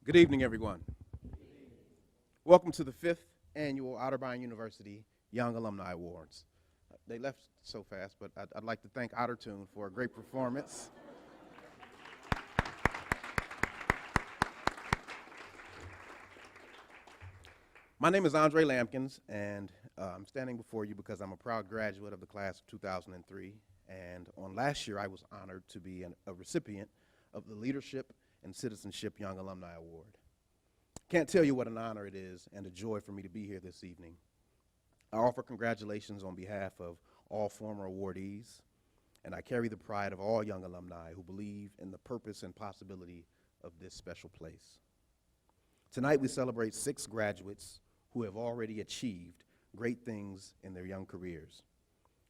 Good evening, everyone. Welcome to the 5th Annual Otterbein University Young Alumni Awards. They left so fast, but I'd like to thank Ottertune for a great performance. My name is Andre Lampkins, and I'm standing before you because I'm a proud graduate of the class of 2003. And on last year, I was honored to be a recipient of the Leadership and Citizenship Young Alumni Award. Can't tell you what an honor it is and a joy for me to be here this evening. I offer congratulations on behalf of all former awardees, and I carry the pride of all young alumni who believe in the purpose and possibility of this special place. Tonight we celebrate 6 graduates who have already achieved great things in their young careers.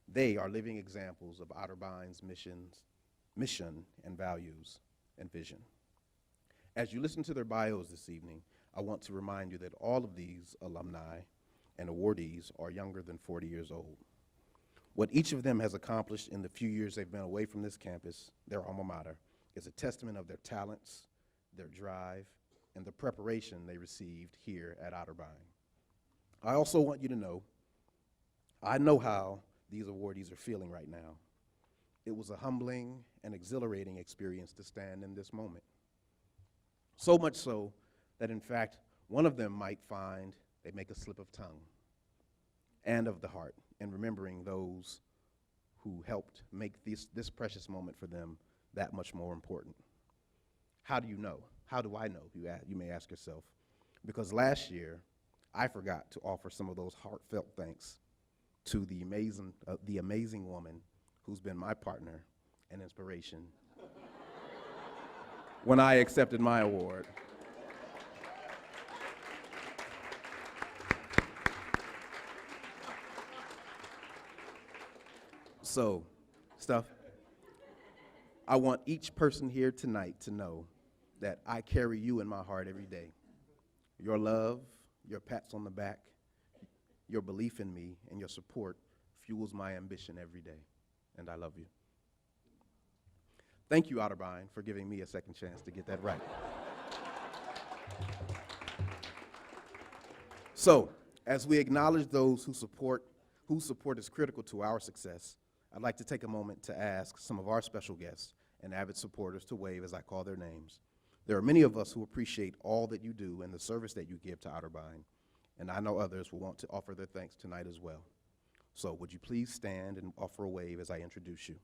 They are living examples of Otterbein's mission and values and vision. As you listen to their bios this evening, I want to remind you that all of these alumni and awardees are younger than 40 years old. What each of them has accomplished in the few years they've been away from this campus, their alma mater, is a testament of their talents, their drive, and the preparation they received here at Otterbein. I also want you to know, I know how these awardees are feeling right now. It was a humbling and exhilarating experience to stand in this moment. So much so that, in fact, one of them might find they make a slip of tongue and of the heart in remembering those who helped make this precious moment for them that much more important. How do you know? How do I know, you may ask yourself? Because last year, I forgot to offer some of those heartfelt thanks to the amazing woman who's been my partner and inspiration when I accepted my award. So, I want each person here tonight to know that I carry you in my heart every day. Your love, your pats on the back, your belief in me, and your support fuels my ambition every day, and I love you. Thank you, Otterbein, for giving me a second chance to get that right. So, as we acknowledge those whose support is critical to our success, I'd like to take a moment to ask some of our special guests and avid supporters to wave as I call their names. There are many of us who appreciate all that you do and the service that you give to Otterbein, and I know others will want to offer their thanks tonight as well. So would you please stand and offer a wave as I introduce you?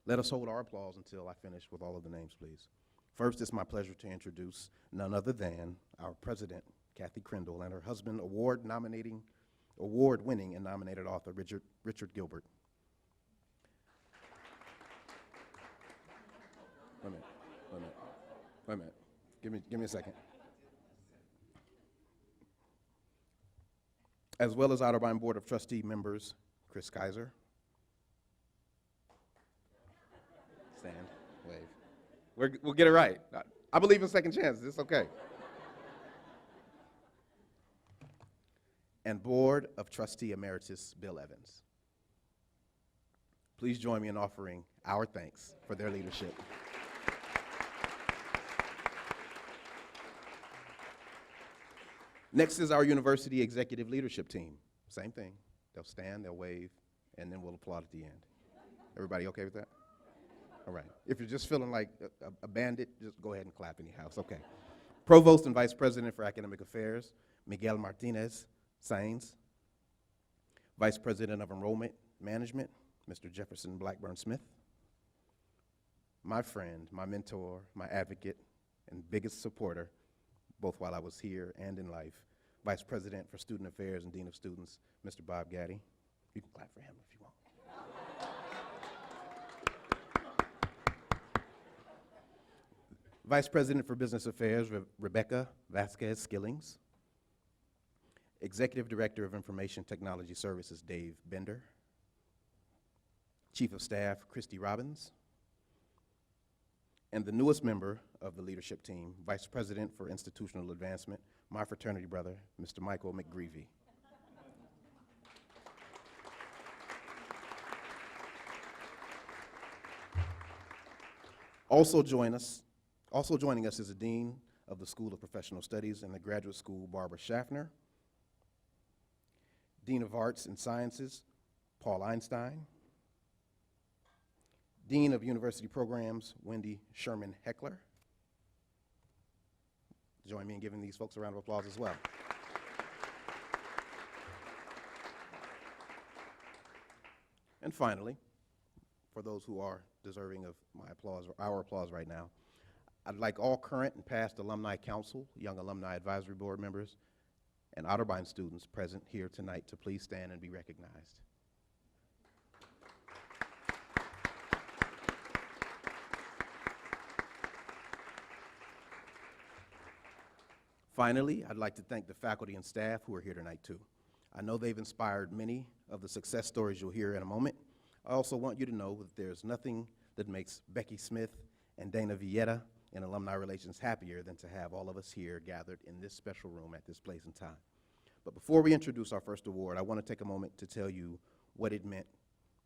Let us hold our applause until I finish with all of the names, please. First, it's my pleasure to introduce none other than our president, Kathy Crandall, and her husband, award-winning and nominated author, Richard Gilbert. Wait a minute. Give me a second. As well as Otterbein Board of Trustee members, Chris Kaiser. Stand, wave. We'll get it right. I believe in second chances, it's okay. And Board of Trustee Emeritus, Bill Evans. Please join me in offering our thanks for their leadership. Next is our university executive leadership team. Same thing. They'll stand, they'll wave, and then we'll applaud at the end. Everybody okay with that? All right. If you're just feeling like a bandit, just go ahead and clap anyhow. It's okay. Provost and Vice President for Academic Affairs, Miguel Martinez Sainz. Vice President of Enrollment Management, Mr. Jefferson Blackburn Smith. My friend, my mentor, my advocate, and biggest supporter, both while I was here and in life, Vice President for Student Affairs and Dean of Students, Mr. Bob Gaddy. You can clap for him if you want. Vice President for Business Affairs, Rebecca Vasquez Skillings. Executive Director of Information Technology Services, Dave Bender. Chief of Staff, Christy Robbins. And the newest member of the leadership team, Vice President for Institutional Advancement, my fraternity brother, Mr. Michael McGreevy. Also joining us is the Dean of the School of Professional Studies and the Graduate School, Barbara Schaffner. Dean of Arts and Sciences, Paul Einstein. Dean of University Programs, Wendy Sherman Heckler. Join me in giving these folks a round of applause as well. And finally, for those who are deserving of my applause, or our applause right now, I'd like all current and past Alumni Council, Young Alumni Advisory Board members, and Otterbein students present here tonight to please stand and be recognized. Finally, I'd like to thank the faculty and staff who are here tonight too. I know they've inspired many of the success stories you'll hear in a moment. I also want you to know that there's nothing that makes Becky Smith and Dana Villeta in Alumni Relations happier than to have all of us here gathered in this special room at this place and time. But before we introduce our first award, I want to take a moment to tell you what it meant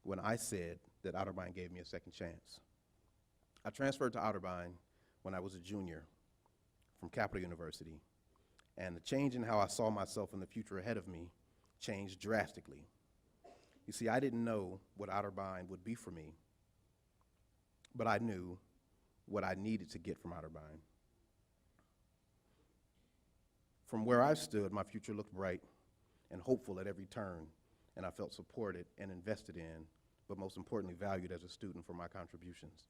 when I said that Otterbein gave me a second chance. I transferred to Otterbein when I was a junior from Capital University, and the change in how I saw myself in the future ahead of me changed drastically. You see, I didn't know what Otterbein would be for me, but I knew what I needed to get from Otterbein. From where I stood, my future looked bright and hopeful at every turn, and I felt supported and invested in, but most importantly, valued as a student for my contributions.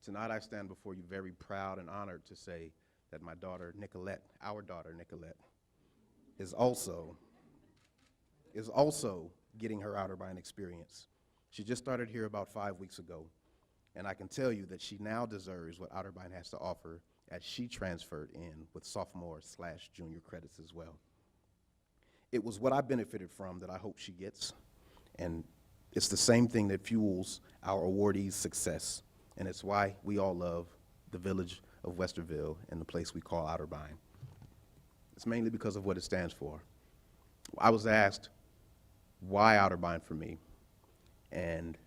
Tonight, I stand before you very proud and honored to say that my daughter, Nicolette, our daughter, Nicolette, is also getting her Otterbein experience. She just started here about 5 weeks ago, and I can tell you that she now deserves what Otterbein has to offer as she transferred in with sophomore/junior credits as well. It was what I benefited from that I hope she gets, and it's the same thing that fuels our awardees' success, and it's why we all love the village of Westerville and the place we call Otterbein. It's mainly because of what it stands for. I was asked, why Otterbein for me? And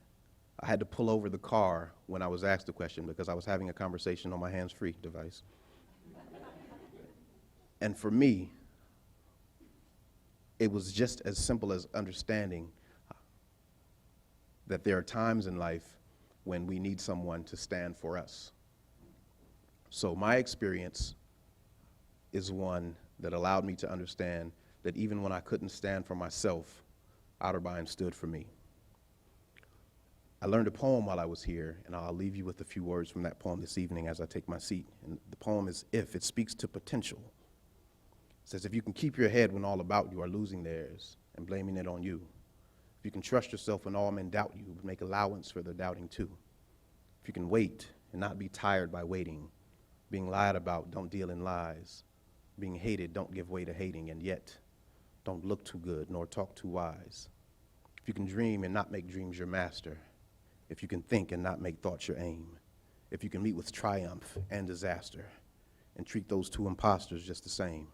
I had to pull over the car when I was asked the question because I was having a conversation on my hands-free device. And for me, it was just as simple as understanding that there are times in life when we need someone to stand for us. So my experience is one that allowed me to understand that even when I couldn't stand for myself, Otterbein stood for me. I learned a poem while I was here, and I'll leave you with a few words from that poem this evening as I take my seat. And the poem is If. It speaks to potential. It says, if you can keep your head when all about you are losing theirs and blaming it on you, if you can trust yourself when all men doubt you, but make allowance for their doubting too, if you can wait and not be tired by waiting, being lied about, don't deal in lies, being hated, don't give way to hating, and yet don't look too good nor talk too wise, if you can dream and not make dreams your master, if you can think and not make thoughts your aim, if you can meet with triumph and disaster and treat those two imposters just the same,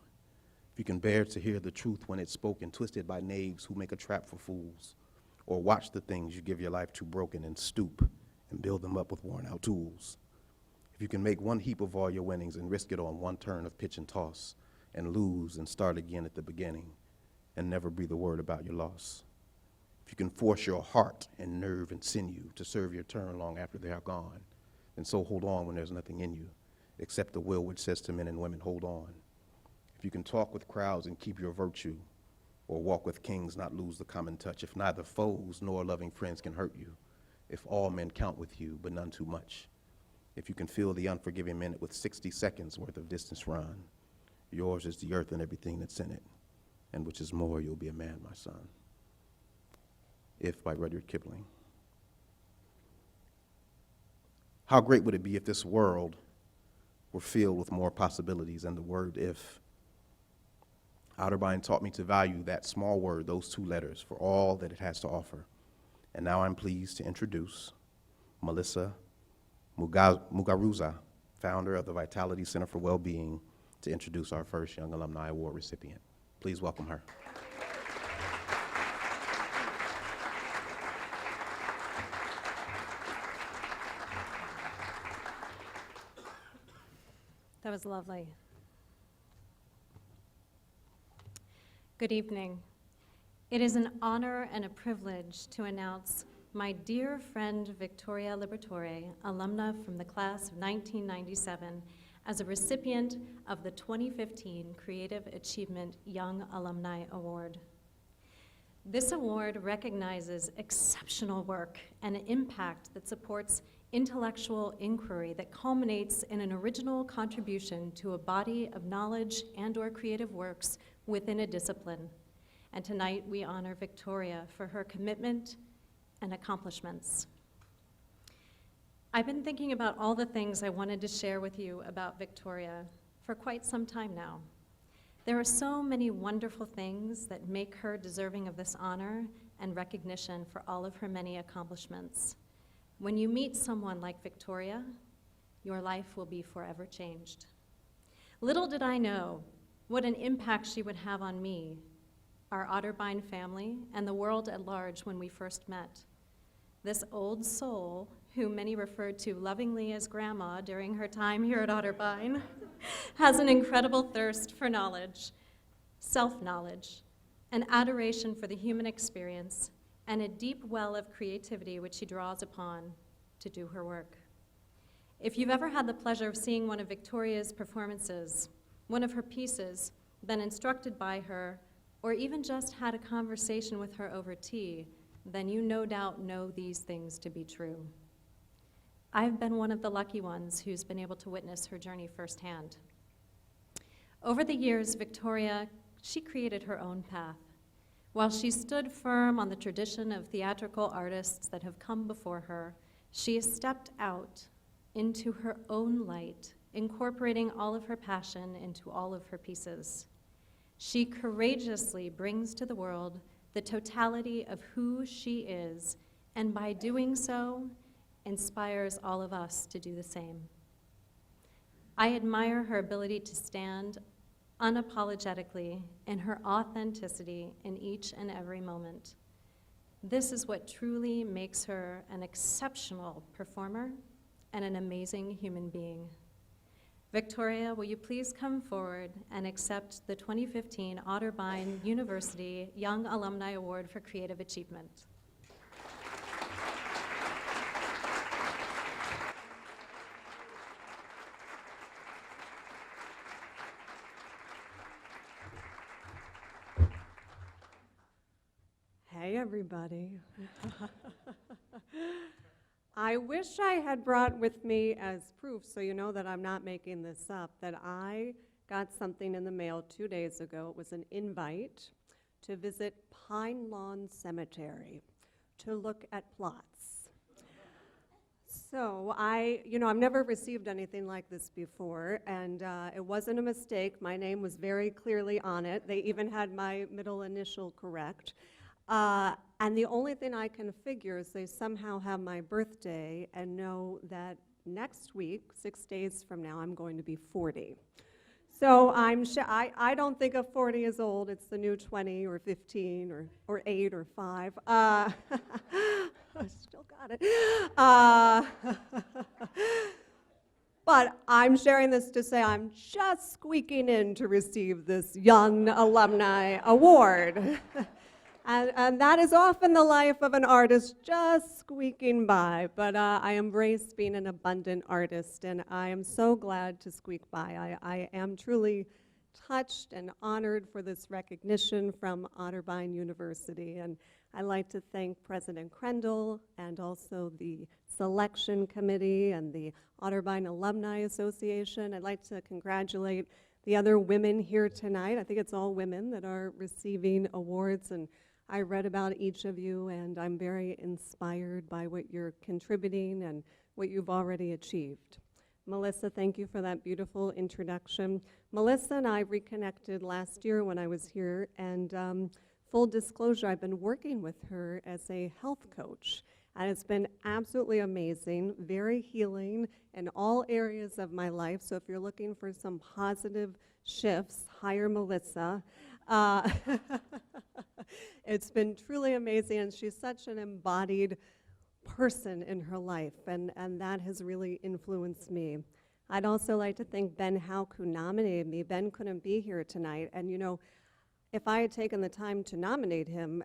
if you can bear to hear the truth when it's spoken, twisted by knaves who make a trap for fools, or watch the things you give your life to broken and stoop and build them up with worn out tools. If you can make one heap of all your winnings and risk it on one turn of pitch and toss and lose and start again at the beginning and never breathe a word about your loss. If you can force your heart and nerve and sinew to serve your turn long after they are gone, then so hold on when there's nothing in you except the will which says to men and women, hold on. If you can talk with crowds and keep your virtue, or walk with kings, not lose the common touch, if neither foes nor loving friends can hurt you, if all men count with you, but none too much, if you can fill the unforgiving minute with 60 seconds worth of distance run, yours is the earth and everything that's in it, and which is more, you'll be a man, my son. If by Rudyard Kipling. How great would it be if this world were filled with more possibilities than the word if? Otterbein taught me to value that small word, those two letters, for all that it has to offer. And now I'm pleased to introduce Melissa Mugaruza, founder of the Vitality Center for Wellbeing, to introduce our first Young Alumni Award recipient. Please welcome her. That was lovely. Good evening. It is an honor and a privilege to announce my dear friend Victoria Liberatore, alumna from the class of 1997, as a recipient of the 2015 Creative Achievement Young Alumni Award. This award recognizes exceptional work and an impact that supports intellectual inquiry that culminates in an original contribution to a body of knowledge and/or creative works within a discipline. And tonight we honor Victoria for her commitment and accomplishments. I've been thinking about all the things I wanted to share with you about Victoria for quite some time now. There are so many wonderful things that make her deserving of this honor and recognition for all of her many accomplishments. When you meet someone like Victoria, your life will be forever changed. Little did I know what an impact she would have on me, our Otterbein family, and the world at large when we first met. This old soul, who many referred to lovingly as Grandma during her time here at Otterbein, has an incredible thirst for knowledge, self-knowledge, an adoration for the human experience, and a deep well of creativity which she draws upon to do her work. If you've ever had the pleasure of seeing one of Victoria's performances, one of her pieces, been instructed by her, or even just had a conversation with her over tea, then you no doubt know these things to be true. I've been one of the lucky ones who's been able to witness her journey firsthand. Over the years, Victoria, she created her own path. While she stood firm on the tradition of theatrical artists that have come before her, she has stepped out into her own light, incorporating all of her passion into all of her pieces. She courageously brings to the world the totality of who she is, and by doing so, inspires all of us to do the same. I admire her ability to stand unapologetically in her authenticity in each and every moment. This is what truly makes her an exceptional performer and an amazing human being. Victoria, will you please come forward and accept the 2015 Otterbein University Young Alumni Award for Creative Achievement. Hey, everybody. I wish I had brought with me as proof, so you know that I'm not making this up, that I got something in the mail 2 days ago. It was an invite to visit Pine Lawn Cemetery to look at plots. So I've never received anything like this before, and it wasn't a mistake. My name was very clearly on it. They even had my middle initial correct. And the only thing I can figure is they somehow have my birthday and know that next week, 6 days from now, I'm going to be 40. So I don't think of 40 as old. It's the new 20 or 15 or 8 or 5. I still got it. But I'm sharing this to say I'm just squeaking in to receive this Young Alumni Award. And that is often the life of an artist, just squeaking by. But I embrace being an abundant artist, and I am so glad to squeak by. I am truly touched and honored for this recognition from Otterbein University. And I'd like to thank President Crendel and also the selection committee and the Otterbein Alumni Association. I'd like to congratulate the other women here tonight. I think it's all women that are receiving awards, and I read about each of you, and I'm very inspired by what you're contributing and what you've already achieved. Melissa, thank you for that beautiful introduction. Melissa and I reconnected last year when I was here, and full disclosure, I've been working with her as a health coach, and it's been absolutely amazing, very healing in all areas of my life. So if you're looking for some positive shifts, hire Melissa. It's been truly amazing, and she's such an embodied person in her life, and that has really influenced me. I'd also like to thank Ben Hauk, who nominated me. Ben couldn't be here tonight, and you know, if I had taken the time to nominate him,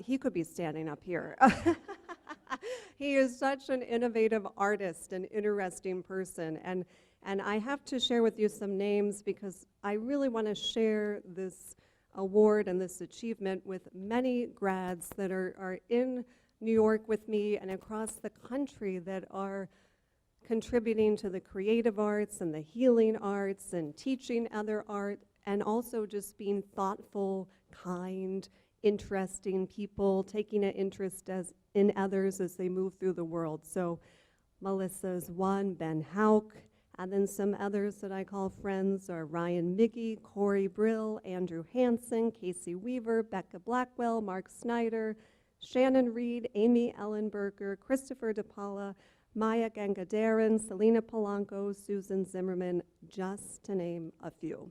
he could be standing up here. He is such an innovative artist and interesting person, and I have to share with you some names because I really want to share this award and this achievement with many grads that are in New York with me and across the country that are contributing to the creative arts and the healing arts and teaching other art, and also just being thoughtful, kind, interesting people, taking an interest in others as they move through the world. So Melissa's one, Ben Hauk, and then some others that I call friends are Ryan Miggy, Corey Brill, Andrew Hansen, Casey Weaver, Becca Blackwell, Mark Snyder, Shannon Reed, Amy Ellenberger, Christopher DePaula, Maya Gangadaran, Selena Polanco, Susan Zimmerman, just to name a few.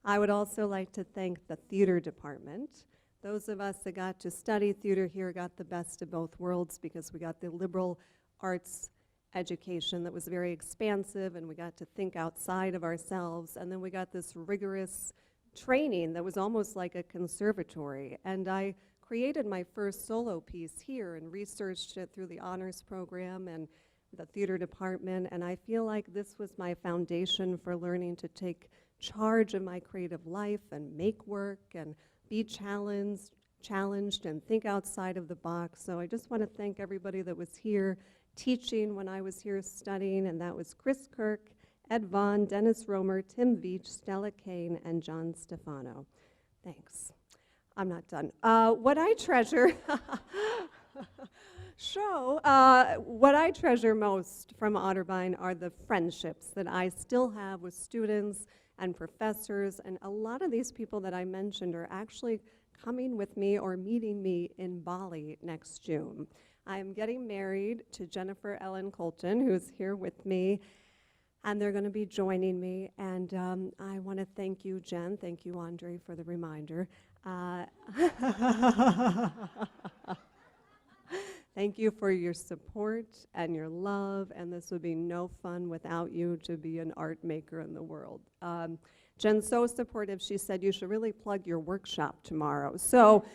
I would also like to thank the theater department. Those of us that got to study theater here got the best of both worlds because we got the liberal arts education that was very expansive, and we got to think outside of ourselves, and then we got this rigorous training that was almost like a conservatory. And I created my first solo piece here and researched it through the honors program and the theater department, and I feel like this was my foundation for learning to take charge of my creative life and make work and be challenged and think outside of the box. So I just want to thank everybody that was here teaching when I was here studying, and that was Chris Kirk, Ed Vaughn, Dennis Romer, Tim Veach, Stella Kane, and John Stefano. Thanks. I'm not done. What I treasure, what I treasure most from Otterbein are the friendships that I still have with students and professors, and a lot of these people that I mentioned are actually coming with me or meeting me in Bali next June. I am getting married to Jennifer Ellen Colton, who's here with me, and they're going to be joining me. And I want to thank you, Jen. Thank you, Andre, for the reminder. Thank you for your support and your love, and this would be no fun without you to be an art maker in the world. Jen's so supportive, she said you should really plug your workshop tomorrow. So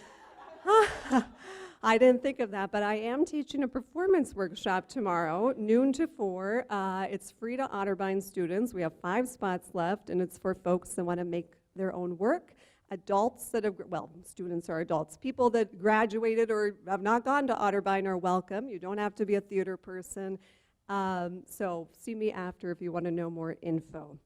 I didn't think of that, but I am teaching a performance workshop tomorrow, noon to 4. It's free to Otterbein students. We have 5 spots left, and it's for folks that want to make their own work. Adults that have, well, students are adults. People that graduated or have not gone to Otterbein are welcome. You don't have to be a theater person. So see me after if you want to know more info.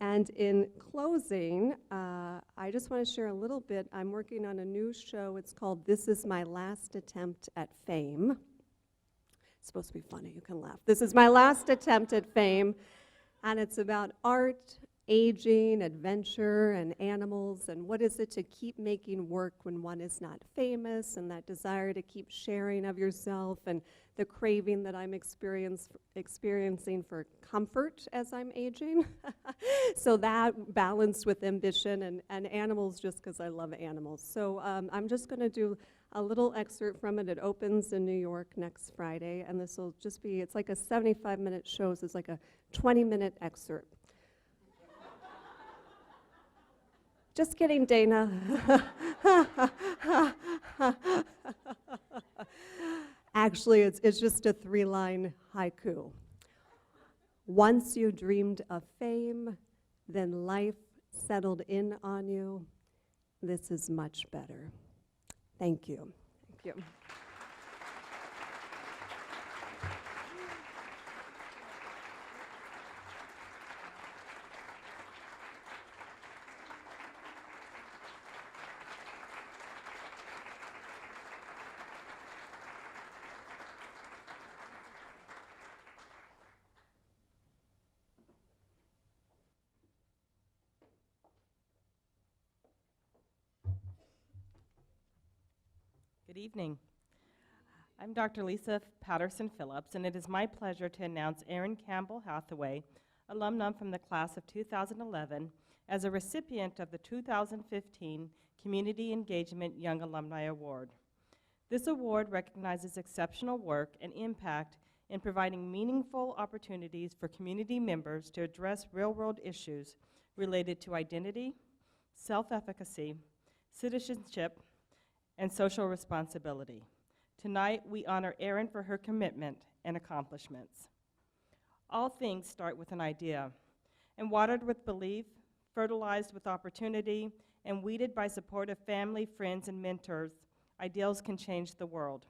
And in closing, I just want to share a little bit. I'm working on a new show. It's called This Is My Last Attempt at Fame. It's supposed to be funny. You can laugh. This is my last attempt at fame. And it's about art aging, adventure, and animals, and what is it to keep making work when one is not famous, and that desire to keep sharing of yourself, and the craving that I'm experiencing for comfort as I'm aging. So that balanced with ambition and animals, just because I love animals. So I'm just going to do a little excerpt from it. It opens in New York next Friday, and this will just be, it's like a 75-minute show, so it's like a 20-minute excerpt. Just kidding, Dana. Actually, it's just a 3-line haiku. Once you dreamed of fame, then life settled in on you. This is much better. Thank you. Thank you. Good evening. I'm Dr. Lisa Patterson Phillips, and it is my pleasure to announce Erin Campbell Hathaway, alumnum from the class of 2011, as a recipient of the 2015 Community Engagement Young Alumni Award. This award recognizes exceptional work and impact in providing meaningful opportunities for community members to address real-world issues related to identity, self-efficacy, citizenship, and social responsibility. Tonight, we honor Erin for her commitment and accomplishments. All things start with an idea, and watered with belief, fertilized with opportunity, and weeded by supportive family, friends, and mentors, ideals can change the world.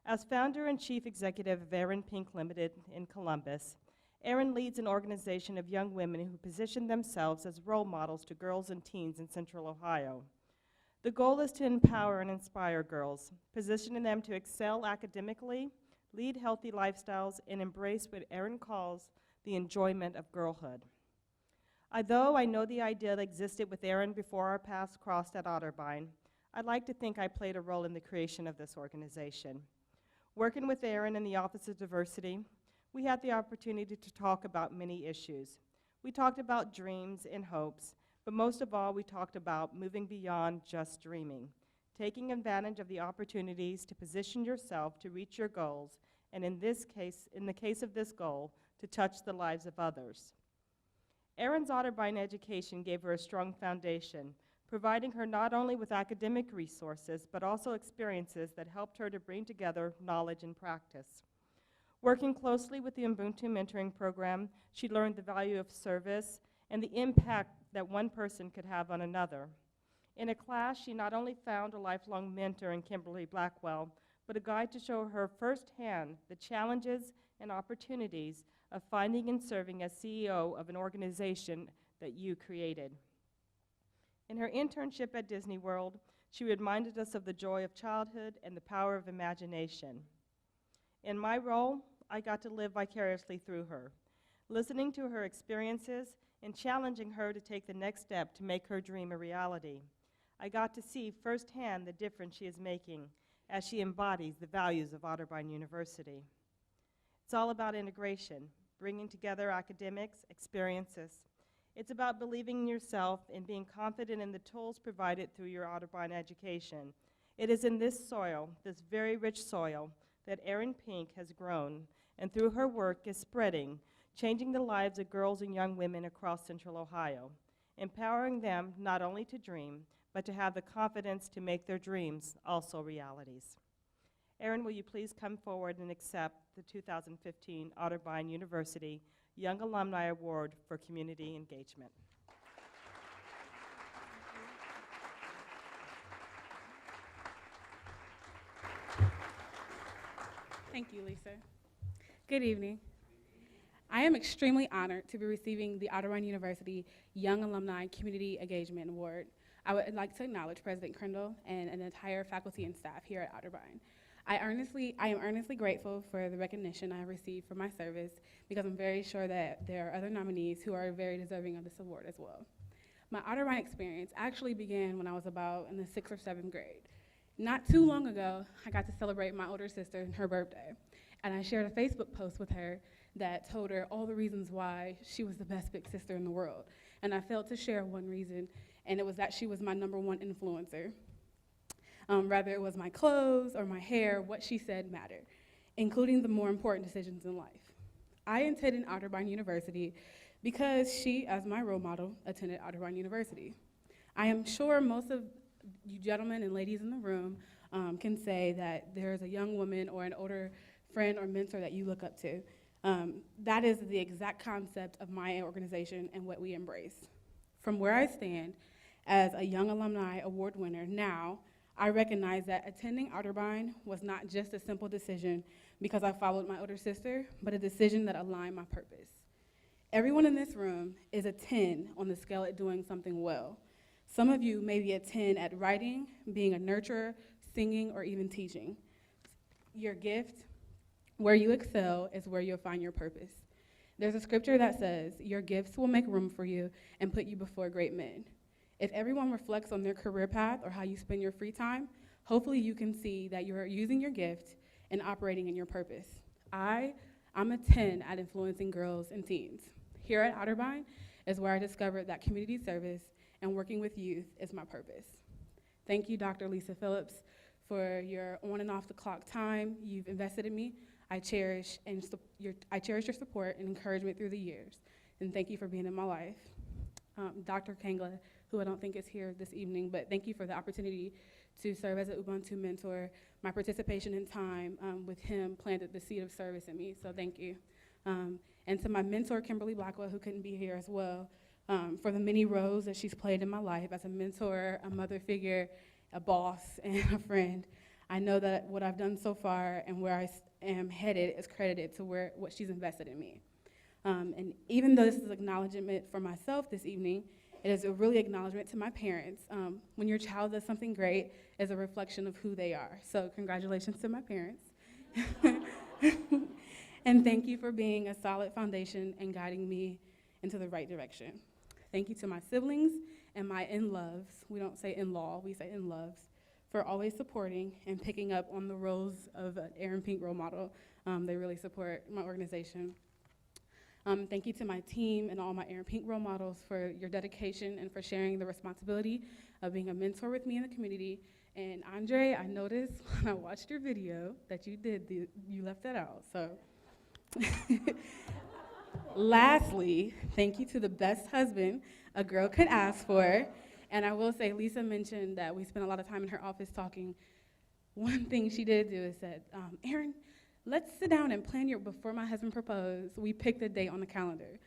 As founder and chief executive of Erin Pink Limited in Columbus, Erin leads an organization of young women who position themselves as role models to girls and teens in Central Ohio. The goal is to empower and inspire girls, positioning them to excel academically, lead healthy lifestyles, and embrace what Erin calls the enjoyment of girlhood. Although I know the idea that existed with Erin before our paths crossed at Otterbein, I'd like to think I played a role in the creation of this organization. Working with Erin in the Office of Diversity, we had the opportunity to talk about many issues. We talked about dreams and hopes, but most of all, we talked about moving beyond just dreaming, taking advantage of the opportunities to position yourself to reach your goals, and in the case of this goal, to touch the lives of others. Erin's Otterbein education gave her a strong foundation, providing her not only with academic resources, but also experiences that helped her to bring together knowledge and practice. Working closely with the Ubuntu Mentoring Program, she learned the value of service and the impact that one person could have on another. In a class, she not only found a lifelong mentor in Kimberly Blackwell, but a guide to show her firsthand the challenges and opportunities of finding and serving as CEO of an organization that you created. In her internship at Disney World, she reminded us of the joy of childhood and the power of imagination. In my role, I got to live vicariously through her, listening to her experiences and challenging her to take the next step to make her dream a reality. I got to see firsthand the difference she is making as she embodies the values of Otterbein University. It's all about integration, bringing together academics, experiences. It's about believing in yourself and being confident in the tools provided through your Otterbein education. It is in this soil, this very rich soil, that Erin Pink has grown, and through her work is spreading, changing the lives of girls and young women across Central Ohio, empowering them not only to dream, but to have the confidence to make their dreams also realities. Erin, will you please come forward and accept the 2015 Otterbein University Young Alumni Award for Community Engagement? Thank you, Lisa. Good evening. I am extremely honored to be receiving the Otterbein University Young Alumni Community Engagement Award. I would like to acknowledge President Crandall and an entire faculty and staff here at Otterbein. I am earnestly grateful for the recognition I have received for my service because I'm very sure that there are other nominees who are very deserving of this award as well. My Otterbein experience actually began when I was about in the 6th or 7th grade. Not too long ago, I got to celebrate my older sister and her birthday, and I shared a Facebook post with her that told her all the reasons why she was the best big sister in the world. And I failed to share one reason, and it was that she was my #1 influencer. Whether it was my clothes or my hair, what she said mattered, including the more important decisions in life. I attended Otterbein University because she, as my role model, attended Otterbein University. I am sure most of you gentlemen and ladies in the room can say that there's a young woman or an older friend or mentor that you look up to. That is the exact concept of my organization and what we embrace. From where I stand as a Young Alumni Award winner now, I recognize that attending Otterbein was not just a simple decision because I followed my older sister, but a decision that aligned my purpose. Everyone in this room is a 10 on the scale at doing something well. Some of you may be a 10 at writing, being a nurturer, singing, or even teaching. Your gift, where you excel, is where you'll find your purpose. There's a scripture that says, your gifts will make room for you and put you before great men. If everyone reflects on their career path or how you spend your free time, hopefully you can see that you're using your gift and operating in your purpose. I'm a 10 at influencing girls and teens. Here at Otterbein is where I discovered that community service and working with youth is my purpose. Thank you, Dr. Lisa Phillips, for your on and off the clock time you've invested in me. I cherish your support and encouragement through the years, and thank you for being in my life. Dr. Kangla, who I don't think is here this evening, but thank you for the opportunity to serve as an Ubuntu mentor. My participation in time with him planted the seed of service in me, so thank you. And to my mentor, Kimberly Blackwell, who couldn't be here as well, for the many roles that she's played in my life as a mentor, a mother figure, a boss, and a friend. I know that what I've done so far and where I am headed is credited to what she's invested in me. And even though this is acknowledgement for myself this evening, it is a really acknowledgement to my parents. When your child does something great, it's a reflection of who they are. So congratulations to my parents. And thank you for being a solid foundation and guiding me into the right direction. Thank you to my siblings and my in-loves. We don't say in-law, we say in-loves, for always supporting and picking up on the roles of an Aaron Pink role model. They really support my organization. Thank you to my team and all my Aaron Pink role models for your dedication and for sharing the responsibility of being a mentor with me in the community. And Andre, I noticed when I watched your video that you left that out, so. Lastly, thank you to the best husband a girl could ask for. And I will say, Lisa mentioned that we spent a lot of time in her office talking. One thing she did do is said, Aaron, let's sit down and plan before my husband proposed, we picked a date on the calendar.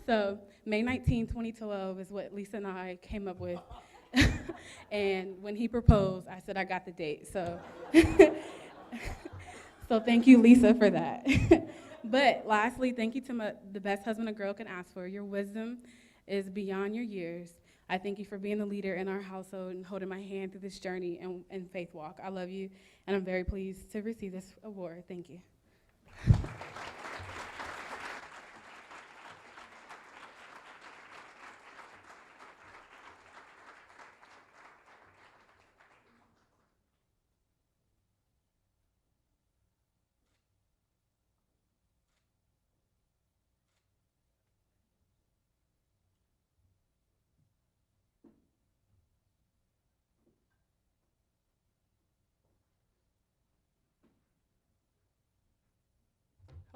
So May 19, 2012 is what Lisa and I came up with. And when he proposed, I said I got the date. So, so thank you, Lisa, for that. But lastly, thank you to the best husband a girl can ask for. Your wisdom is beyond your years. I thank you for being the leader in our household and holding my hand through this journey and faith walk. I love you, and I'm very pleased to receive this award. Thank you.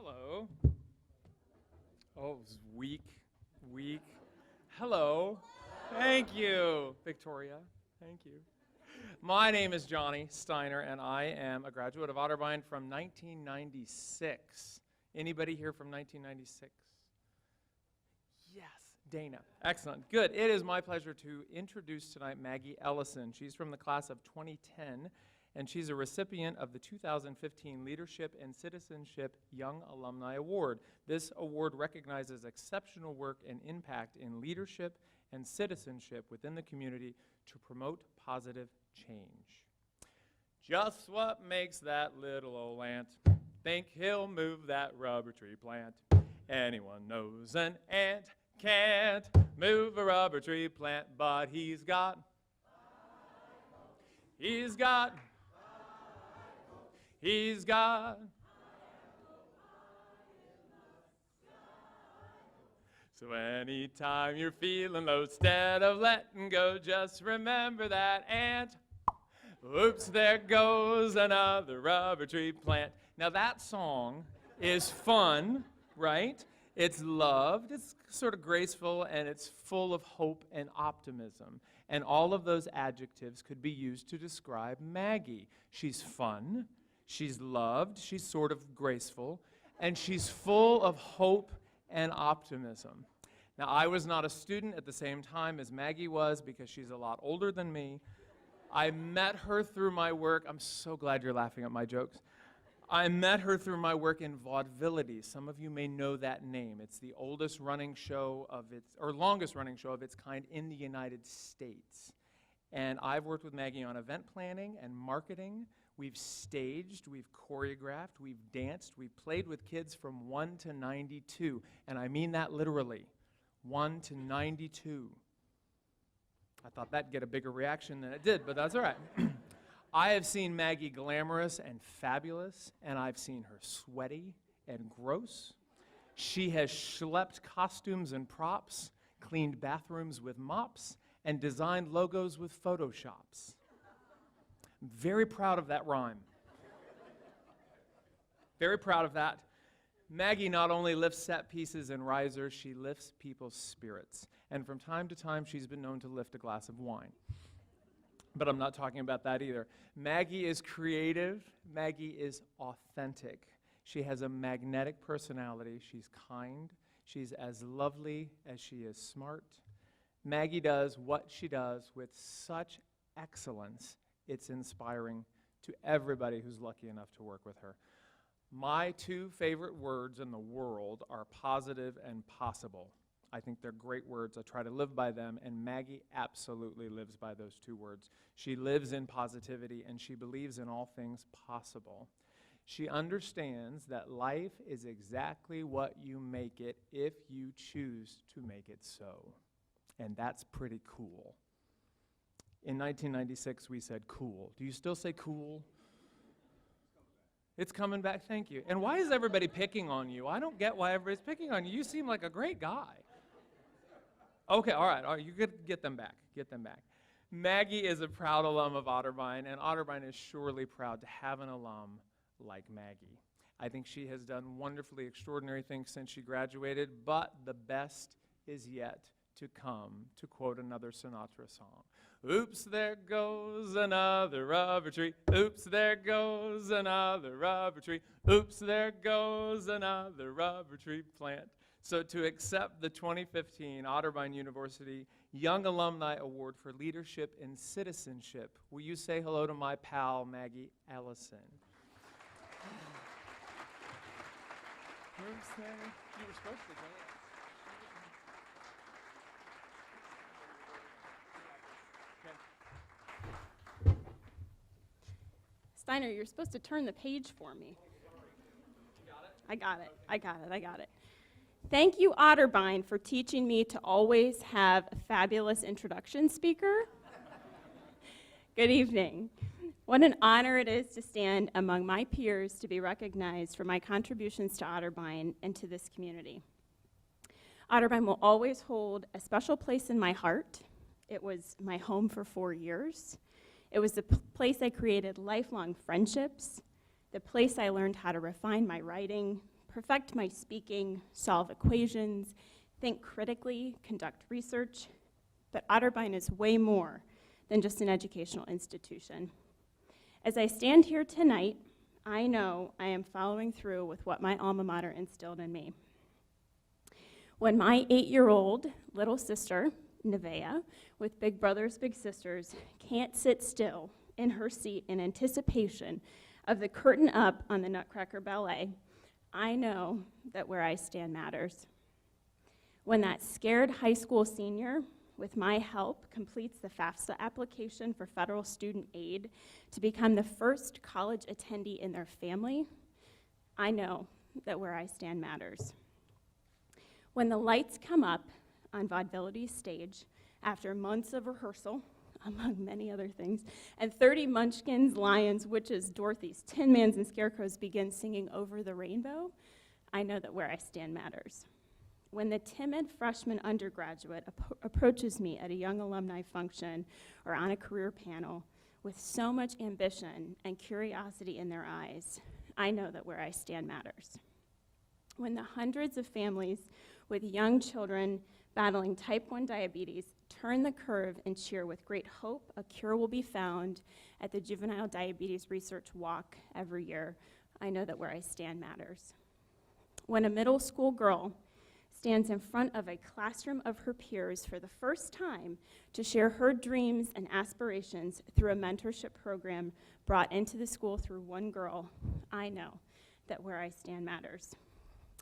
Hello. Oh, it was weak. Hello. Thank you, Victoria. Thank you. My name is Johnny Steiner, and I am a graduate of Otterbein from 1996. Anybody here from 1996? Yes, Dana. Excellent. Good. It is my pleasure to introduce tonight Maggie Ellison. She's from the class of 2010. And she's a recipient of the 2015 Leadership and Citizenship Young Alumni Award. This award recognizes exceptional work and impact in leadership and citizenship within the community to promote positive change. Just what makes that little old ant think he'll move that rubber tree plant? Anyone knows an ant can't move a rubber tree plant, but he's got So anytime you're feeling low, instead of letting go, just remember that ant. Oops, there goes another rubber tree plant. Now that song is fun, right? It's loved, it's sort of graceful, and it's full of hope and optimism. And all of those adjectives could be used to describe Maggie. She's fun, she's loved, she's sort of graceful, and she's full of hope and optimism. Now, I was not a student at the same time as Maggie was because she's a lot older than me. I met her through my work. I'm so glad you're laughing at my jokes. I met her through my work in Vaudevillity. Some of you may know that name. It's the oldest running show of its, or longest running show of its kind in the United States. And I've worked with Maggie on event planning and marketing. We've staged, we've choreographed, we've danced, we've played with kids from 1 to 92. And I mean that literally, 1 to 92. I thought that'd get a bigger reaction than it did, but that's all right. I have seen Maggie glamorous and fabulous, and I've seen her sweaty and gross. She has schlepped costumes and props, cleaned bathrooms with mops, and designed logos with Photoshops. I'm very proud of that rhyme. Very proud of that. Maggie not only lifts set pieces and risers, she lifts people's spirits. And from time to time, she's been known to lift a glass of wine. But I'm not talking about that either. Maggie is creative. Maggie is authentic. She has a magnetic personality. She's kind. She's as lovely as she is smart. Maggie does what she does with such excellence, it's inspiring to everybody who's lucky enough to work with her. My two favorite words in the world are positive and possible. I think they're great words. I try to live by them, and Maggie absolutely lives by those two words. She lives in positivity, and she believes in all things possible. She understands that life is exactly what you make it if you choose to make it so. And that's pretty cool. In 1996, we said cool. Do you still say cool? It's coming back, thank you. And why is everybody picking on you? I don't get why everybody's picking on you. You seem like a great guy. Okay, all right, you could get them back, Maggie is a proud alum of Otterbein, and Otterbein is surely proud to have an alum like Maggie. I think she has done wonderfully extraordinary things since she graduated, but the best is yet to come, to quote another Sinatra song. Oops, there goes another rubber tree. Oops, there goes another rubber tree. Oops, there goes another rubber tree plant. So to accept the 2015 Otterbein University Young Alumni Award for Leadership and Citizenship, will you say hello to my pal, Maggie Ellison? Oops, there. You were supposed to dance. Steiner, you're supposed to turn the page for me. I got it. Thank you, Otterbein, for teaching me to always have a fabulous introduction speaker. Good evening. What an honor it is to stand among my peers to be recognized for my contributions to Otterbein and to this community. Otterbein will always hold a special place in my heart. It was my home for 4 years. It was the place I created lifelong friendships, the place I learned how to refine my writing, perfect my speaking, solve equations, think critically, conduct research. But Otterbein is way more than just an educational institution. As I stand here tonight, I know I am following through with what my alma mater instilled in me. When my 8-year-old little sister, Nevaeh, with big brothers, big sisters, can't sit still in her seat in anticipation of the curtain up on the Nutcracker Ballet, I know that where I stand matters. When that scared high school senior with my help, completes the FAFSA application for federal student aid to become the first college attendee in their family, I know that where I stand matters. When the lights come up on Vaudevillity's stage, after months of rehearsal, among many other things, and 30 munchkins, lions, witches, Dorothys, Tin Mans, and Scarecrows begin singing Over the Rainbow, I know that where I stand matters. When the timid freshman undergraduate approaches me at a young alumni function or on a career panel with so much ambition and curiosity in their eyes, I know that where I stand matters. When the hundreds of families with young children battling type 1 diabetes turn the curve and cheer with great hope a cure will be found at the Juvenile Diabetes Research Walk every year, I know that where I stand matters. When a middle school girl stands in front of a classroom of her peers for the first time to share her dreams and aspirations through a mentorship program brought into the school through one girl, I know that where I stand matters.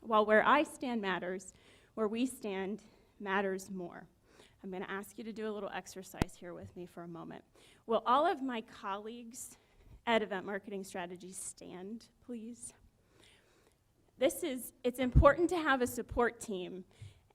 While where I stand matters, where we stand matters more. I'm going to ask you to do a little exercise here with me for a moment. Will all of my colleagues at Event Marketing Strategies stand, please? It's important to have a support team,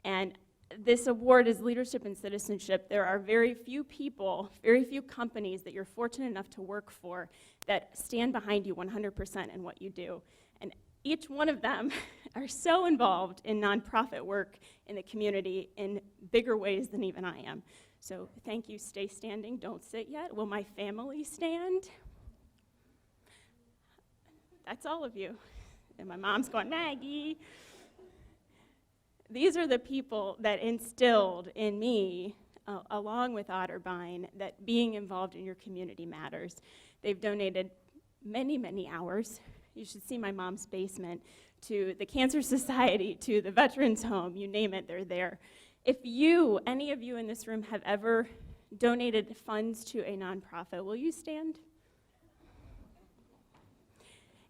and this award is Leadership and Citizenship. There are very few people, very few companies that you're fortunate enough to work for that stand behind you 100% in what you do. And each one of them are so involved in nonprofit work in the community in bigger ways than even I am. So thank you, stay standing, don't sit yet. Will my family stand? That's all of you. And my mom's going, Maggie. These are the people that instilled in me, along with Otterbein, that being involved in your community matters. They've donated many, many hours. You should see my mom's basement, to the Cancer Society, to the Veterans Home, you name it, they're there. If you, any of you in this room, have ever donated funds to a nonprofit, will you stand?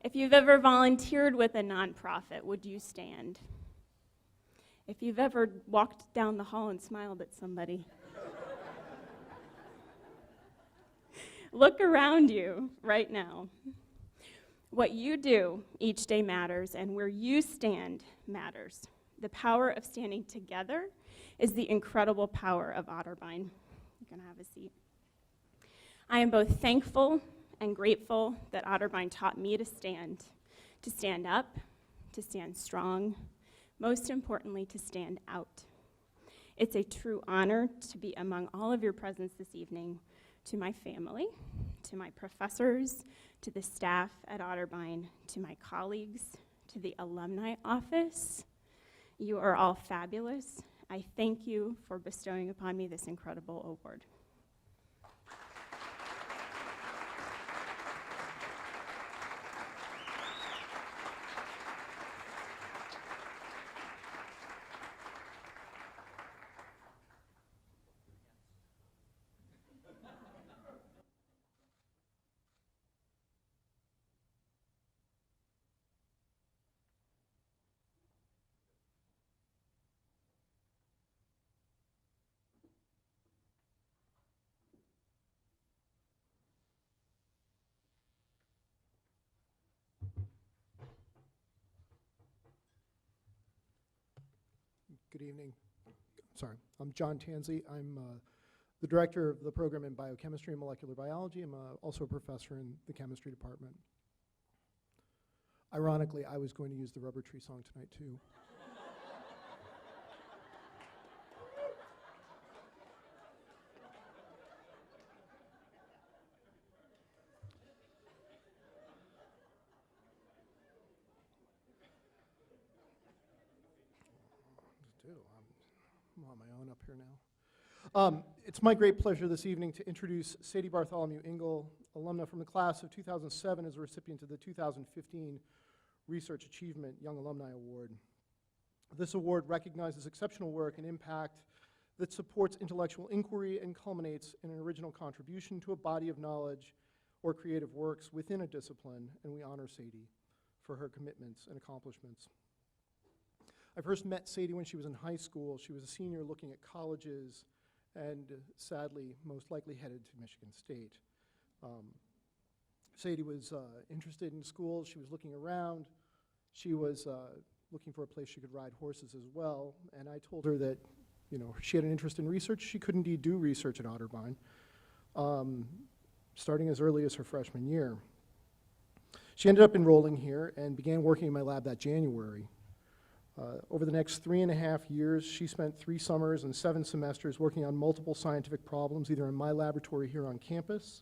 If you've ever volunteered with a nonprofit, would you stand? If you've ever walked down the hall and smiled at somebody. Look around you right now. What you do each day matters, and where you stand matters. The power of standing together is the incredible power of Otterbein. You can have a seat. I am both thankful and grateful that Otterbein taught me to stand up, to stand strong, most importantly, to stand out. It's a true honor to be among all of your presence this evening. To my family, to my professors, to the staff at Otterbein, to my colleagues, to the alumni office, you are all fabulous. I thank you for bestowing upon me this incredible award. Good evening. Sorry, I'm John Tanzi. I'm the director of the program in biochemistry and molecular biology. I'm also a professor in the chemistry department. Ironically, I was going to use the Rubber Tree song tonight too. I'm on my own up here now. It's my great pleasure this evening to introduce Sadie Bartholomew Ingle, alumna from the class of 2007, as a recipient of the 2015 Research Achievement Young Alumni Award. This award recognizes exceptional work and impact that supports intellectual inquiry and culminates in an original contribution to a body of knowledge or creative works within a discipline, and we honor Sadie for her commitments and accomplishments. I first met Sadie when she was in high school. She was a senior looking at colleges and sadly, most likely headed to Michigan State. Sadie was interested in school. She was looking around. She was looking for a place she could ride horses as well, and I told her that, you know, she had an interest in research. She could indeed do research at Otterbein, starting as early as her freshman year. She ended up enrolling here and began working in my lab that January. Over the next 3.5 years, she spent 3 summers and 7 semesters working on multiple scientific problems, either in my laboratory here on campus,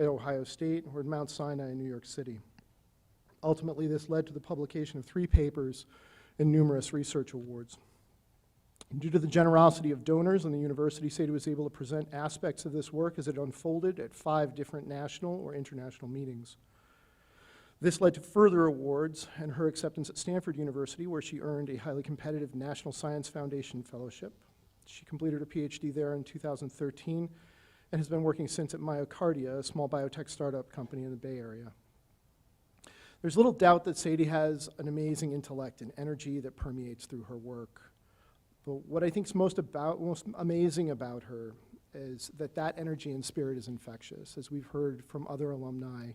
at Ohio State, or at Mount Sinai in New York City. Ultimately, this led to the publication of 3 papers and numerous research awards. Due to the generosity of donors and the university, Sadie was able to present aspects of this work as it unfolded at 5 different national or international meetings. This led to further awards and her acceptance at Stanford University, where she earned a highly competitive National Science Foundation Fellowship. She completed her PhD there in 2013 and has been working since at Myocardia, a small biotech startup company in the Bay Area. There's little doubt that Sadie has an amazing intellect and energy that permeates through her work. But what I think is most amazing about her is that energy and spirit is infectious. As we've heard from other alumni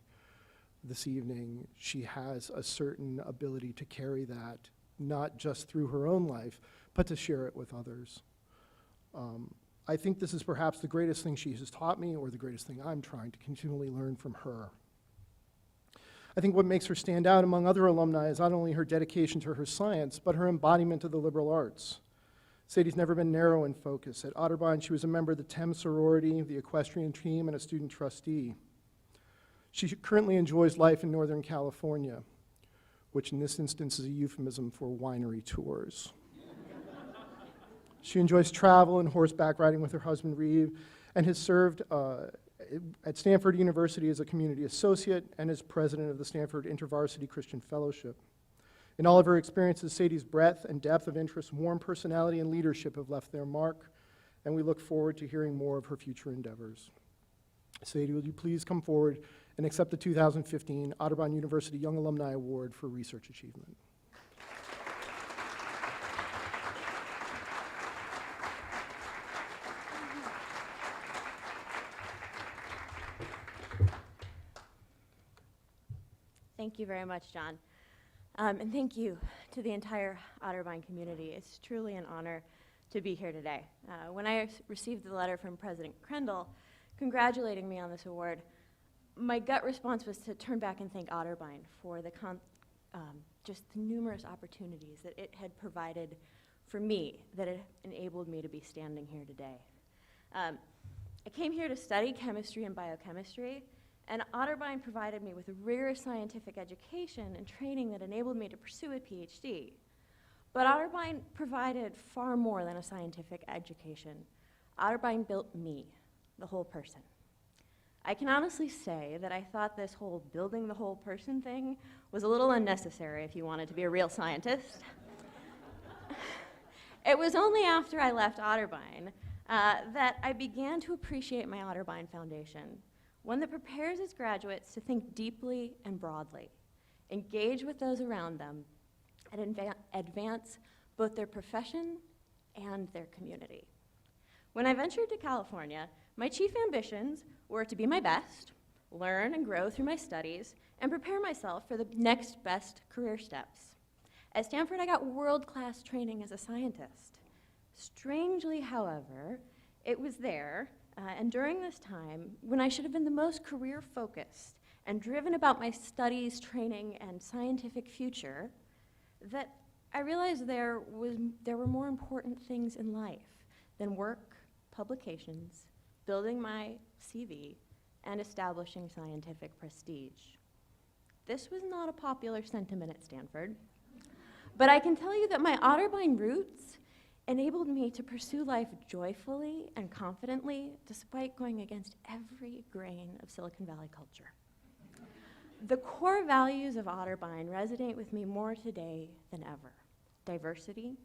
this evening, she has a certain ability to carry that, not just through her own life, but to share it with others. I think this is perhaps the greatest thing she has taught me, or the greatest thing I'm trying to continually learn from her. I think what makes her stand out among other alumni is not only her dedication to her science, but her embodiment of the liberal arts. Sadie's never been narrow in focus. At Otterbein, she was a member of the Thames sorority, the equestrian team, and a student trustee. She currently enjoys life in Northern California, which in this instance is a euphemism for winery tours. She enjoys travel and horseback riding with her husband, Reeve, and has served at Stanford University as a community associate and as president of the Stanford InterVarsity Christian Fellowship. In all of her experiences, Sadie's breadth and depth of interest, warm personality, and leadership have left their mark, and we look forward to hearing more of her future endeavors. Sadie, will you please come forward and accept the 2015 Otterbein University Young Alumni Award for Research Achievement. Thank you very much, John. And thank you to the entire Otterbein community. It's truly an honor to be here today. When I received the letter from President Crendel congratulating me on this award, my gut response was to turn back and thank Otterbein for just the numerous opportunities that it had provided for me, that it enabled me to be standing here today. I came here to study chemistry and biochemistry, and Otterbein provided me with a rigorous scientific education and training that enabled me to pursue a PhD. But Otterbein provided far more than a scientific education. Otterbein built me, the whole person. I can honestly say that I thought this whole building the whole person thing was a little unnecessary if you wanted to be a real scientist. It was only after I left Otterbein that I began to appreciate my Otterbein Foundation, one that prepares its graduates to think deeply and broadly, engage with those around them, and advance both their profession and their community. When I ventured to California, my chief ambitions were to be my best, learn and grow through my studies, and prepare myself for the next best career steps. At Stanford, I got world-class training as a scientist. Strangely, however, it was there, and during this time, when I should have been the most career-focused and driven about my studies, training, and scientific future, that I realized there were more important things in life than work, publications, building my CV, and establishing scientific prestige. This was not a popular sentiment at Stanford, but I can tell you that my Otterbein roots enabled me to pursue life joyfully and confidently, despite going against every grain of Silicon Valley culture. The core values of Otterbein resonate with me more today than ever: diversity,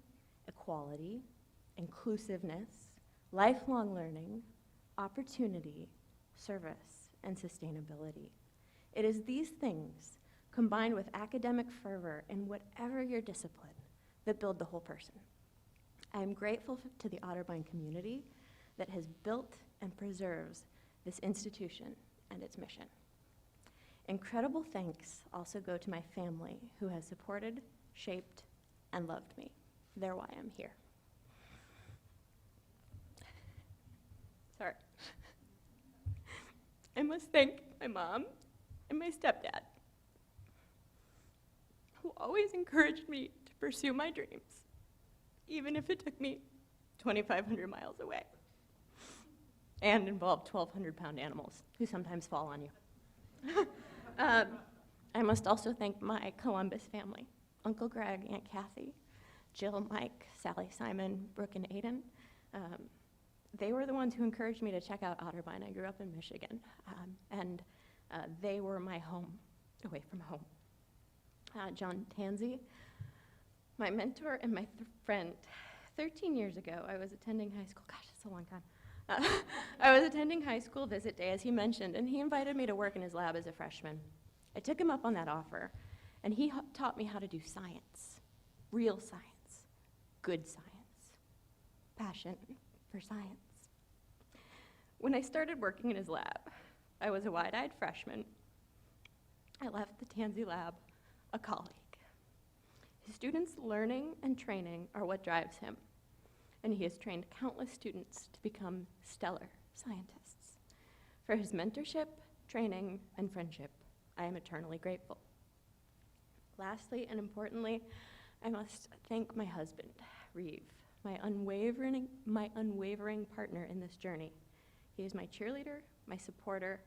equality, inclusiveness, lifelong learning, opportunity, service, and sustainability. It is these things, combined with academic fervor in whatever your discipline, that build the whole person. I am grateful to the Otterbein community that has built and preserves this institution and its mission. Incredible thanks also go to my family who has supported, shaped, and loved me. They're why I'm here. Sorry. I must thank my mom and my stepdad, who always encouraged me to pursue my dreams, even if it took me 2,500 miles away and involved 1,200-pound animals who sometimes fall on you. I must also thank my Columbus family, Uncle Greg, Aunt Kathy, Jill, Mike, Sally, Simon, Brooke, and Aiden. They were the ones who encouraged me to check out Otterbein. I grew up in Michigan, and they were my home, away from home. John Tansey, my mentor and my friend. 13 years ago, I was attending high school. Gosh, that's a long time. I was attending high school visit day, as he mentioned, and he invited me to work in his lab as a freshman. I took him up on that offer, and he taught me how to do science, real science, good science, passion for science. When I started working in his lab, I was a wide-eyed freshman. I left the Tansey lab a colleague. His students' learning and training are what drives him, and he has trained countless students to become stellar scientists. For his mentorship, training, and friendship, I am eternally grateful. Lastly and importantly, I must thank my husband, Reeve, my unwavering partner in this journey. He is my cheerleader, my supporter,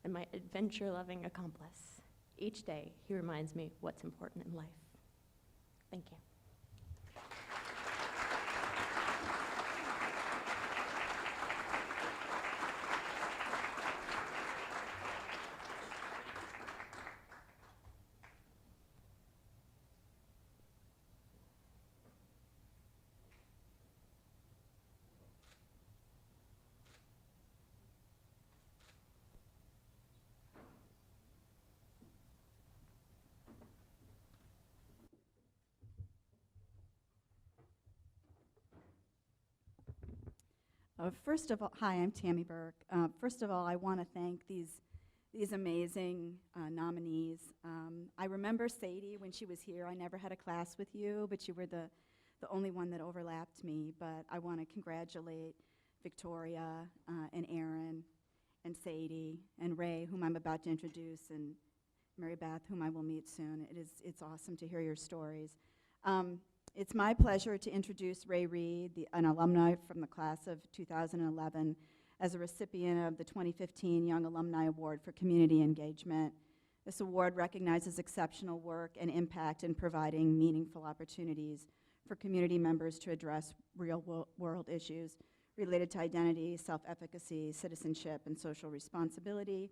and my adventure-loving accomplice. Each day, he reminds me what's important in life. Thank you. First of all, hi, I'm Tammy Burke. First of all, I want to thank these amazing nominees. I remember Sadie when she was here. I never had a class with you, but you were the only one that overlapped me. But I want to congratulate Victoria and Aaron and Sadie and Ray, whom I'm about to introduce, and Mary Beth, whom I will meet soon. It's awesome to hear your stories. It's my pleasure to introduce Ray Reed, an alumni from the class of 2011, as a recipient of the 2015 Young Alumni Award for Community Engagement. This award recognizes exceptional work and impact in providing meaningful opportunities for community members to address real-world issues related to identity, self-efficacy, citizenship, and social responsibility.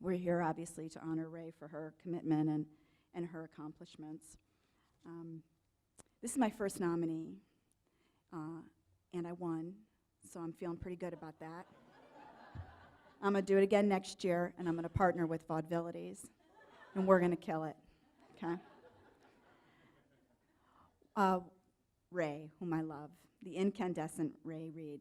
We're here, obviously, to honor Ray for her commitment and her accomplishments. This is my first nominee, and I won, so I'm feeling pretty good about that. I'm going to do it again next year, and I'm going to partner with Vaudevilities, and we're going to kill it, okay? Ray, whom I love, the incandescent Ray Reed.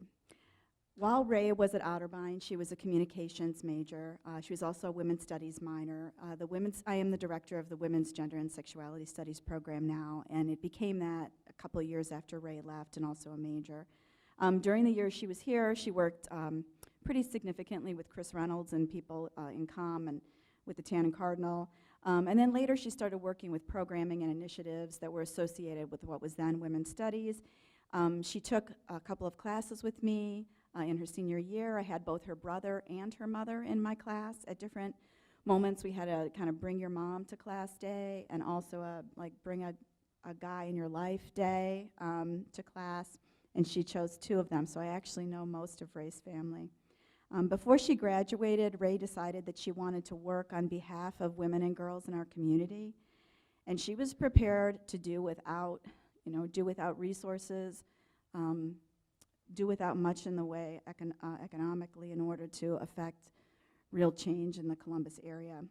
While Ray was at Otterbein, she was a communications major. She was also a women's studies minor. I am the director of the Women's Gender and Sexuality Studies program now, and it became that a couple of years after Ray left, and also a major. During the years she was here, she worked pretty significantly with Chris Reynolds and people in comm and with the Tannen Cardinal. And then later she started working with programming and initiatives that were associated with what was then women's studies. She took a couple of classes with me. In her senior year, I had both her brother and her mother in my class. At different moments, we had a kind of bring your mom to class day, and also a bring a guy in your life day to class, and she chose two of them, so I actually know most of Ray's family. Before she graduated, Ray decided that she wanted to work on behalf of women and girls in our community, and she was prepared to do without resources, do without much in the way economically in order to affect real change in the Columbus area.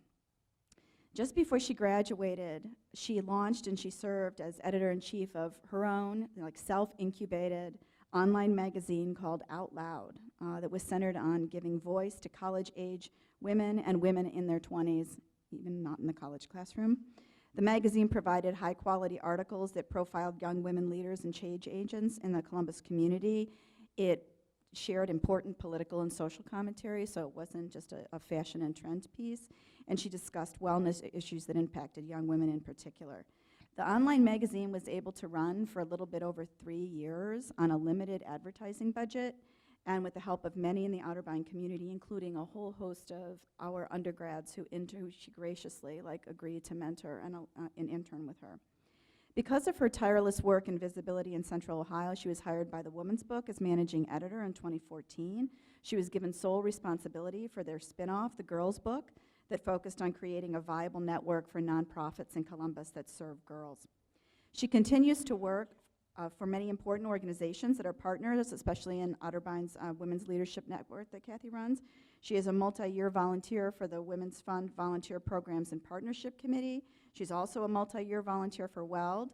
Just before she graduated, she launched and she served as editor-in-chief of her own self-incubated online magazine called Out Loud that was centered on giving voice to college-age women and women in their 20s, even not in the college classroom. The magazine provided high-quality articles that profiled young women leaders and change agents in the Columbus community. It shared important political and social commentary, so it wasn't just a fashion and trend piece. And she discussed wellness issues that impacted young women in particular. The online magazine was able to run for a little bit over 3 years on a limited advertising budget, and with the help of many in the Otterbein community, including a whole host of our undergrads who she graciously agreed to mentor and an intern with her. Because of her tireless work and visibility in Central Ohio, she was hired by the Woman's Book as managing editor in 2014. She was given sole responsibility for their spin-off, The Girls Book, that focused on creating a viable network for nonprofits in Columbus that serve girls. She continues to work for many important organizations that are partners, especially in Otterbein's Women's Leadership Network that Kathy runs. She is a multi-year volunteer for the Women's Fund Volunteer Programs and Partnership Committee. She's also a multi-year volunteer for WELD,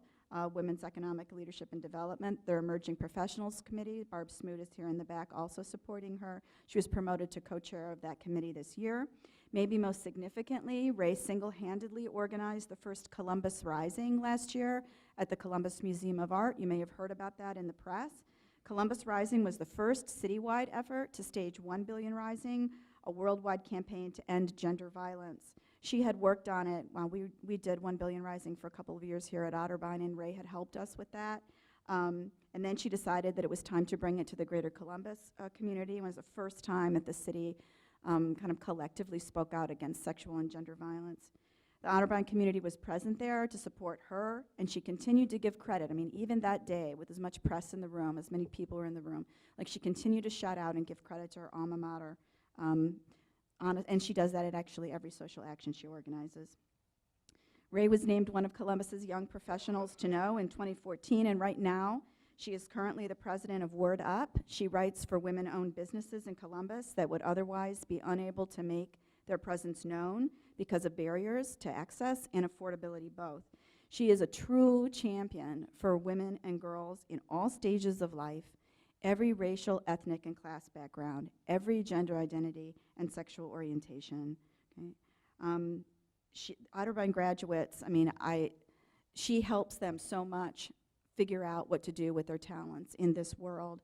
Women's Economic Leadership and Development, their Emerging Professionals Committee. Barb Smoot is here in the back also supporting her. She was promoted to co-chair of that committee this year. Maybe most significantly, Ray single-handedly organized the first Columbus Rising last year at the Columbus Museum of Art. You may have heard about that in the press. Columbus Rising was the first citywide effort to stage 1 Billion Rising, a worldwide campaign to end gender violence. She had worked on it. We did 1 Billion Rising for a couple of years here at Otterbein, and Ray had helped us with that. And then she decided that it was time to bring it to the greater Columbus community. It was the first time that the city kind of collectively spoke out against sexual and gender violence. The Otterbein community was present there to support her, and she continued to give credit. I mean, even that day, with as much press in the room, as many people were in the room, she continued to shout out and give credit to her alma mater. And she does that at actually every social action she organizes. Ray was named one of Columbus's young professionals to know in 2014, and right now, she is currently the president of Word Up. She writes for women-owned businesses in Columbus that would otherwise be unable to make their presence known because of barriers to access and affordability both. She is a true champion for women and girls in all stages of life, every racial, ethnic, and class background, every gender identity and sexual orientation. Okay? Otterbein graduates, she helps them so much figure out what to do with their talents in this world.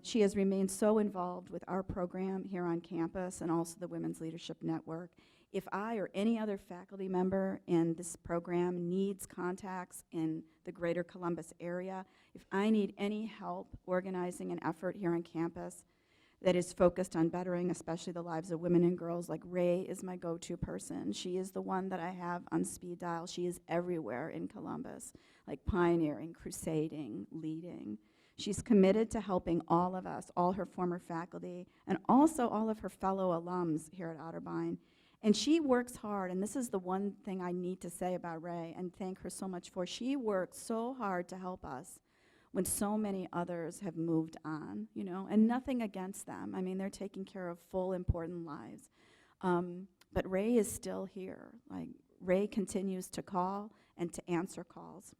She has remained so involved with our program here on campus and also the Women's Leadership Network. If I or any other faculty member in this program needs contacts in the greater Columbus area, if I need any help organizing an effort here on campus that is focused on bettering especially the lives of women and girls, Ray is my go-to person. She is the one that I have on speed dial. She is everywhere in Columbus, pioneering, crusading, leading. She's committed to helping all of us, all her former faculty, and also all of her fellow alums here at Otterbein. And she works hard, and this is the one thing I need to say about Ray and thank her so much for. She works so hard to help us when so many others have moved on, and nothing against them. They're taking care of full, important lives. But Ray is still here. Ray continues to call and to answer calls.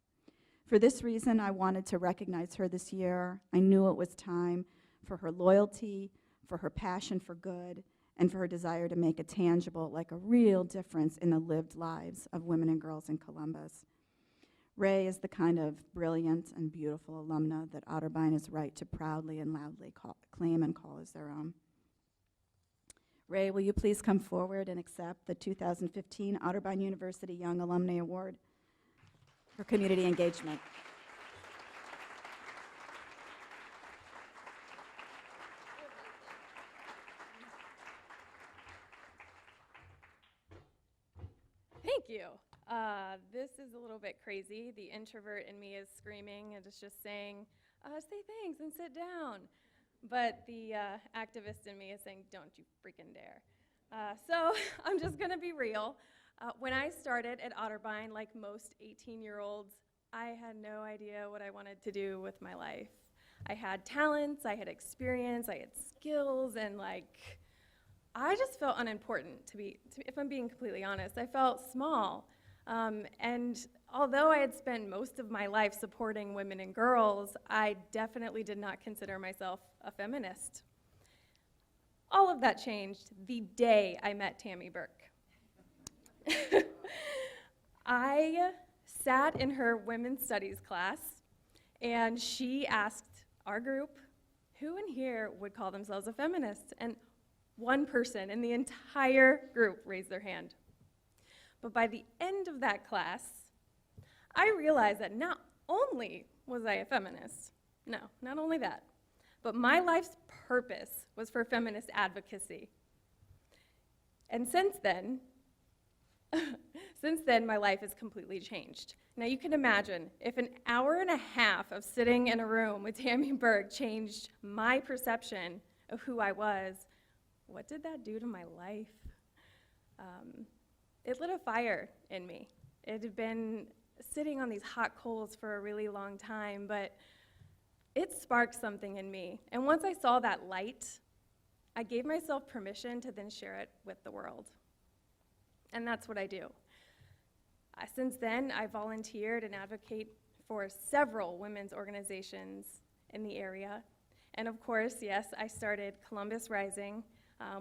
For this reason, I wanted to recognize her this year. I knew it was time for her loyalty, for her passion for good, and for her desire to make a tangible, a real difference in the lived lives of women and girls in Columbus. Ray is the kind of brilliant and beautiful alumna that Otterbein is right to proudly and loudly claim and call as their own. Ray, will you please come forward and accept the 2015 Otterbein University Young Alumni Award for community engagement. Thank you. This is a little bit crazy. The introvert in me is screaming and it's just saying, say thanks and sit down. But the activist in me is saying, don't you freaking dare. So I'm just going to be real. When I started at Otterbein, like most 18-year-olds, I had no idea what I wanted to do with my life. I had talents, I had experience, I had skills, and I just felt unimportant, if I'm being completely honest. I felt small. And although I had spent most of my life supporting women and girls, I definitely did not consider myself a feminist. All of that changed the day I met Tammy Burke. I sat in her women's studies class, and she asked our group, who in here would call themselves a feminist? And one person in the entire group raised their hand. But by the end of that class, I realized that not only was I a feminist, no, not only that, but my life's purpose was for feminist advocacy. And since then, my life has completely changed. Now you can imagine, if an hour and a half of sitting in a room with Tammy Burke changed my perception of who I was, what did that do to my life? It lit a fire in me. It had been sitting on these hot coals for a really long time, but it sparked something in me. And once I saw that light, I gave myself permission to then share it with the world. And that's what I do. Since then, I volunteered and advocate for several women's organizations in the area. And of course, yes, I started Columbus Rising,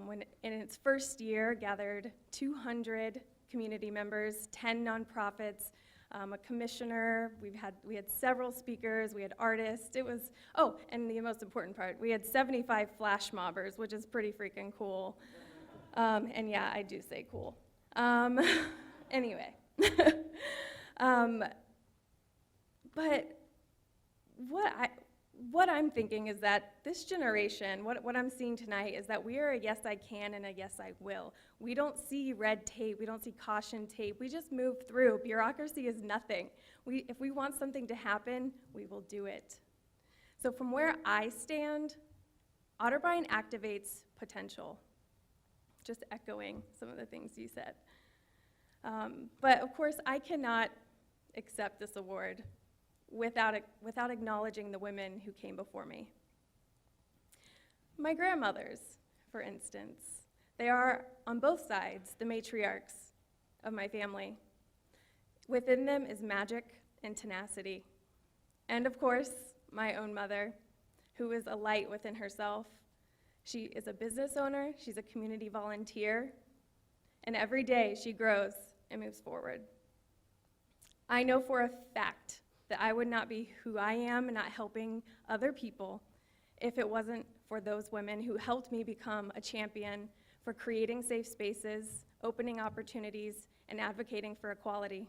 when in its first year gathered 200 community members, 10 nonprofits, a commissioner, we had several speakers, we had artists. It was, oh, and the most important part, we had 75 flash mobbers, which is pretty freaking cool. And yeah, I do say cool. Anyway. But what I'm thinking is that this generation, what I'm seeing tonight is that we are a yes I can and a yes I will. We don't see red tape, we don't see caution tape, we just move through. Bureaucracy is nothing. If we want something to happen, we will do it. So from where I stand, Otterbein activates potential. Just echoing some of the things you said. But of course, I cannot accept this award without acknowledging the women who came before me. My grandmothers, for instance, they are on both sides the matriarchs of my family. Within them is magic and tenacity. And of course, my own mother, who is a light within herself. She is a business owner, she's a community volunteer, and every day she grows and moves forward. I know for a fact that I would not be who I am and not helping other people if it wasn't for those women who helped me become a champion for creating safe spaces, opening opportunities, and advocating for equality.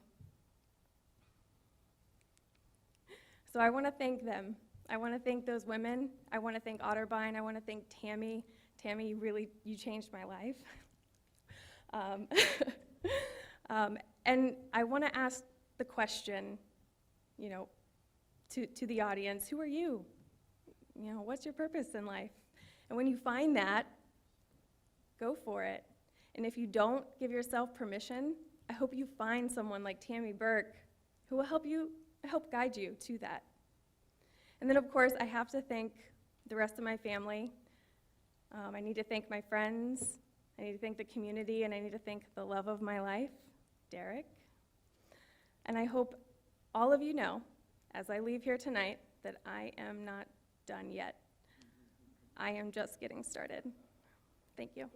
So I want to thank them. I want to thank those women. I want to thank Otterbein. I want to thank Tammy. Tammy, you changed my life. And I want to ask the question, to the audience, who are you? What's your purpose in life? And when you find that, go for it. And if you don't give yourself permission, I hope you find someone like Tammy Burke who will help guide you to that. And then, of course, I have to thank the rest of my family. I need to thank my friends. I need to thank the community, and I need to thank the love of my life, Derek. And I hope all of you know, as I leave here tonight, that I am not done yet. I am just getting started. Thank you.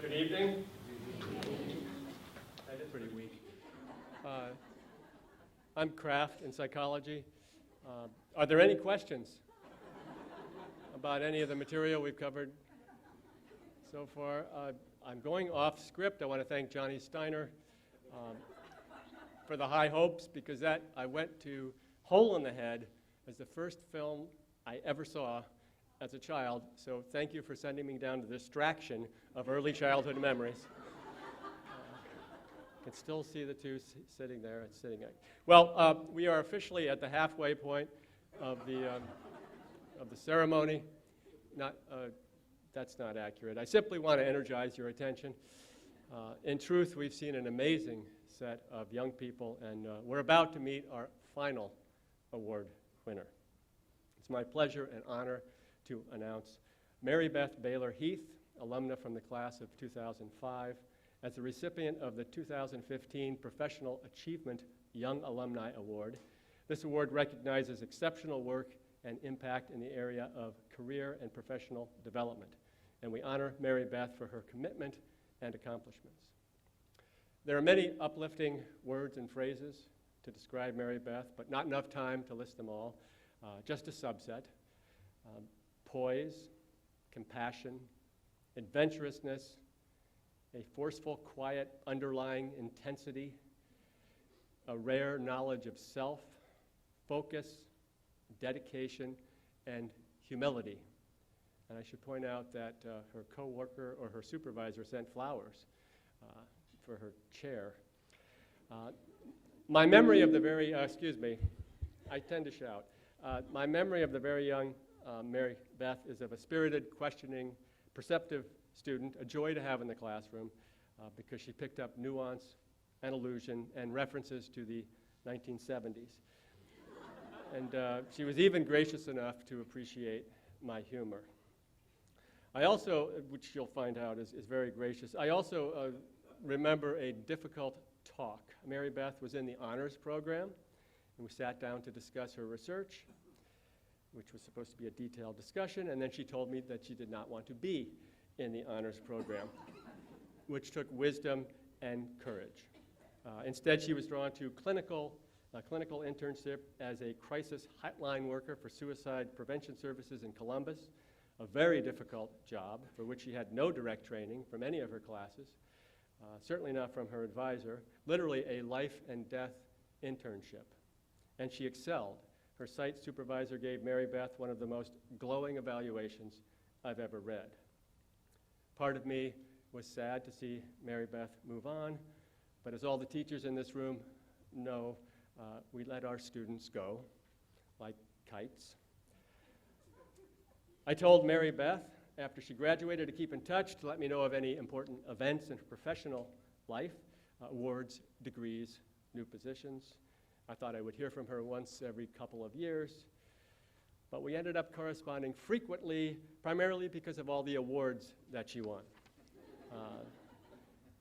Good evening. That is pretty weak. I'm Kraft in psychology. Are there any questions about any of the material we've covered so far? I'm going off script. I want to thank Johnny Steiner for the high hopes, because I went to Hole in the Head as the first film I ever saw as a child, so thank you for sending me down to the distraction of early childhood memories. I can still see the two sitting there and sitting there. Well, we are officially at the halfway point of the ceremony. That's not accurate. I simply want to energize your attention. In truth, we've seen an amazing set of young people, and we're about to meet our final award winner. It's my pleasure and honor to announce Mary Beth Baylor Heath, alumna from the class of 2005, as the recipient of the 2015 Professional Achievement Young Alumni Award. This award recognizes exceptional work and impact in the area of career and professional development, and we honor Mary Beth for her commitment and accomplishments. There are many uplifting words and phrases to describe Mary Beth, but not enough time to list them all. Just a subset. Poise, compassion, adventurousness, a forceful, quiet, underlying intensity, a rare knowledge of self, focus, dedication, and humility. And I should point out that her coworker or her supervisor sent flowers for her chair. My memory of the very, I tend to shout. My memory of the very young Mary Beth is of a spirited, questioning, perceptive student, a joy to have in the classroom because she picked up nuance and allusion and references to the 1970s. And she was even gracious enough to appreciate my humor. I also, which you'll find out is very gracious, I also remember a difficult talk. Mary Beth was in the honors program, and we sat down to discuss her research, which was supposed to be a detailed discussion, and then she told me that she did not want to be in the honors program, which took wisdom and courage. Instead, she was drawn to a clinical internship as a crisis hotline worker for suicide prevention services in Columbus, a very difficult job for which she had no direct training from any of her classes, certainly not from her advisor, literally a life and death internship. And she excelled. Her site supervisor gave Mary Beth one of the most glowing evaluations I've ever read. Part of me was sad to see Mary Beth move on, but as all the teachers in this room know, we let our students go like kites. I told Mary Beth after she graduated to keep in touch, to let me know of any important events in her professional life, awards, degrees, new positions. I thought I would hear from her once every couple of years, but we ended up corresponding frequently, primarily because of all the awards that she won.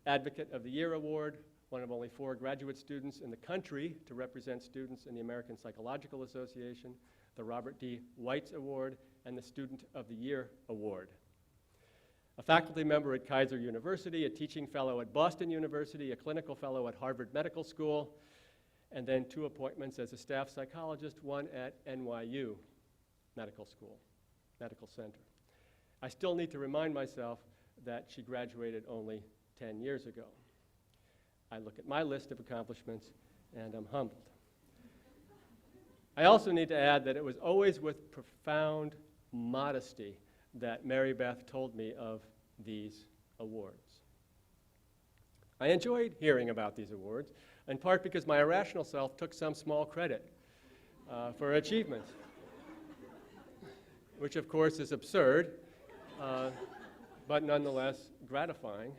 Advocate of the Year Award, one of only 4 graduate students in the country to represent students in the American Psychological Association, the Robert D. Weitz Award, and the Student of the Year Award. A faculty member at Kaiser University, a teaching fellow at Boston University, a clinical fellow at Harvard Medical School, and then 2 appointments as a staff psychologist, one at NYU Medical School, Medical Center. I still need to remind myself that she graduated only 10 years ago. I look at my list of accomplishments and I'm humbled. I also need to add that it was always with profound modesty that Mary Beth told me of these awards. I enjoyed hearing about these awards, in part because my irrational self took some small credit for achievement, which of course is absurd, but nonetheless gratifying.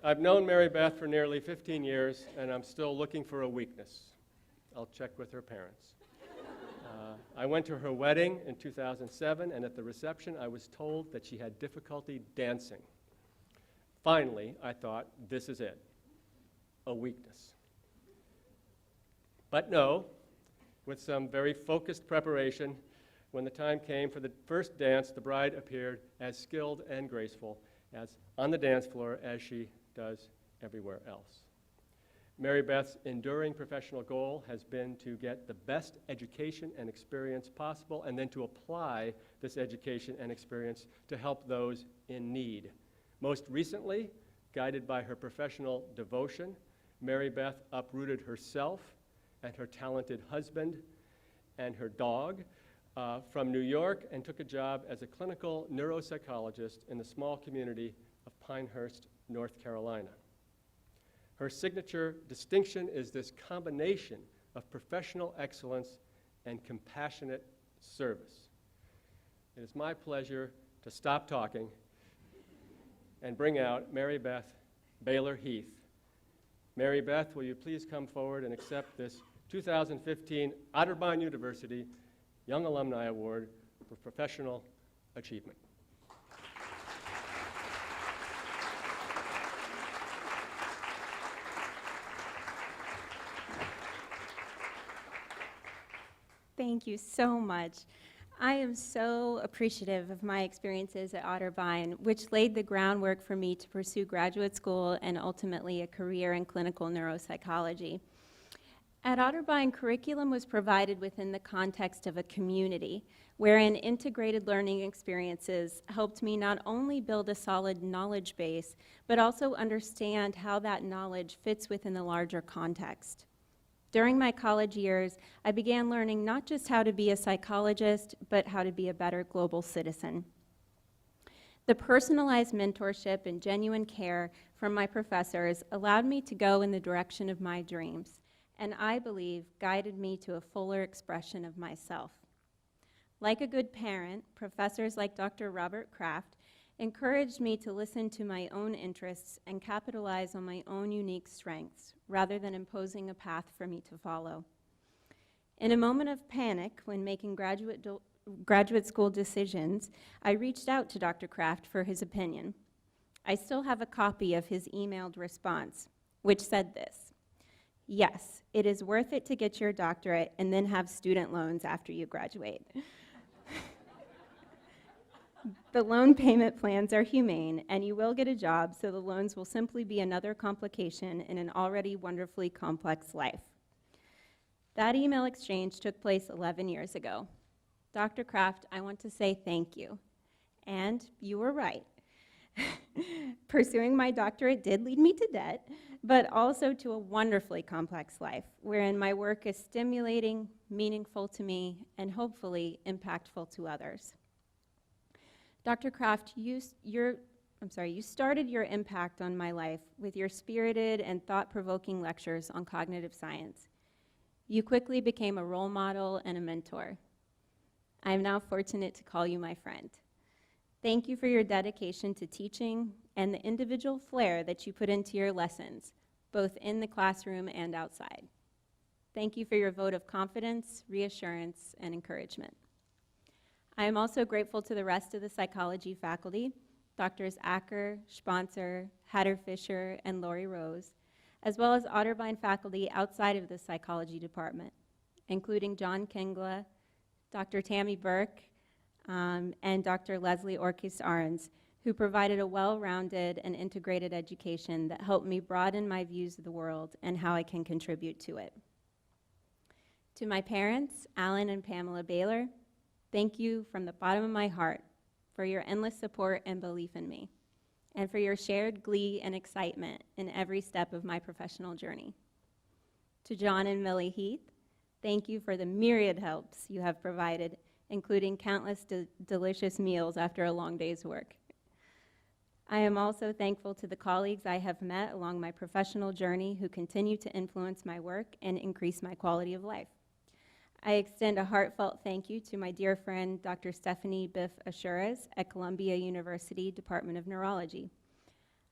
I've known Mary Beth for nearly 15 years, and I'm still looking for a weakness. I'll check with her parents. I went to her wedding in 2007, and at the reception, I was told that she had difficulty dancing. Finally, I thought, this is it, a weakness. But no, with some very focused preparation, when the time came for the first dance, the bride appeared as skilled and graceful as on the dance floor as she does everywhere else. Mary Beth's enduring professional goal has been to get the best education and experience possible, and then to apply this education and experience to help those in need. Most recently, guided by her professional devotion, Mary Beth uprooted herself and her talented husband and her dog from New York and took a job as a clinical neuropsychologist in the small community of Pinehurst, North Carolina. Her signature distinction is this combination of professional excellence and compassionate service. It is my pleasure to stop talking and bring out Mary Beth Baylor Heath. Mary Beth, will you please come forward and accept this 2015 Otterbein University Young Alumni Award for Professional Achievement. Thank you so much. I am so appreciative of my experiences at Otterbein, which laid the groundwork for me to pursue graduate school and ultimately a career in clinical neuropsychology. At Otterbein, curriculum was provided within the context of a community, wherein integrated learning experiences helped me not only build a solid knowledge base, but also understand how that knowledge fits within the larger context. During my college years, I began learning not just how to be a psychologist, but how to be a better global citizen. The personalized mentorship and genuine care from my professors allowed me to go in the direction of my dreams, and I believe guided me to a fuller expression of myself. Like a good parent, professors like Dr. Robert Kraft encouraged me to listen to my own interests and capitalize on my own unique strengths, rather than imposing a path for me to follow. In a moment of panic when making graduate school decisions, I reached out to Dr. Kraft for his opinion. I still have a copy of his emailed response, which said this: "Yes, it is worth it to get your doctorate and then have student loans after you graduate. The loan payment plans are humane, and you will get a job, so the loans will simply be another complication in an already wonderfully complex life." That email exchange took place 11 years ago. Dr. Kraft, I want to say thank you. And you were right. Pursuing my doctorate did lead me to debt, but also to a wonderfully complex life, wherein my work is stimulating, meaningful to me, and hopefully impactful to others. Dr. Kraft, you started your impact on my life with your spirited and thought-provoking lectures on cognitive science. You quickly became a role model and a mentor. I am now fortunate to call you my friend. Thank you for your dedication to teaching and the individual flair that you put into your lessons, both in the classroom and outside. Thank you for your vote of confidence, reassurance, and encouragement. I am also grateful to the rest of the psychology faculty, Drs. Acker, Sponsor, Hatter-Fisher, and Lori Rose, as well as Otterbein faculty outside of the psychology department, including John Kingla, Dr. Tammy Burke, and Dr. Leslie Orkis-Arns, who provided a well-rounded and integrated education that helped me broaden my views of the world and how I can contribute to it. To my parents, Alan and Pamela Baylor, thank you from the bottom of my heart for your endless support and belief in me, and for your shared glee and excitement in every step of my professional journey. To John and Millie Heath, thank you for the myriad helps you have provided, including countless delicious meals after a long day's work. I am also thankful to the colleagues I have met along my professional journey who continue to influence my work and increase my quality of life. I extend a heartfelt thank you to my dear friend, Dr. Stephanie Biff Assuras at Columbia University Department of Neurology.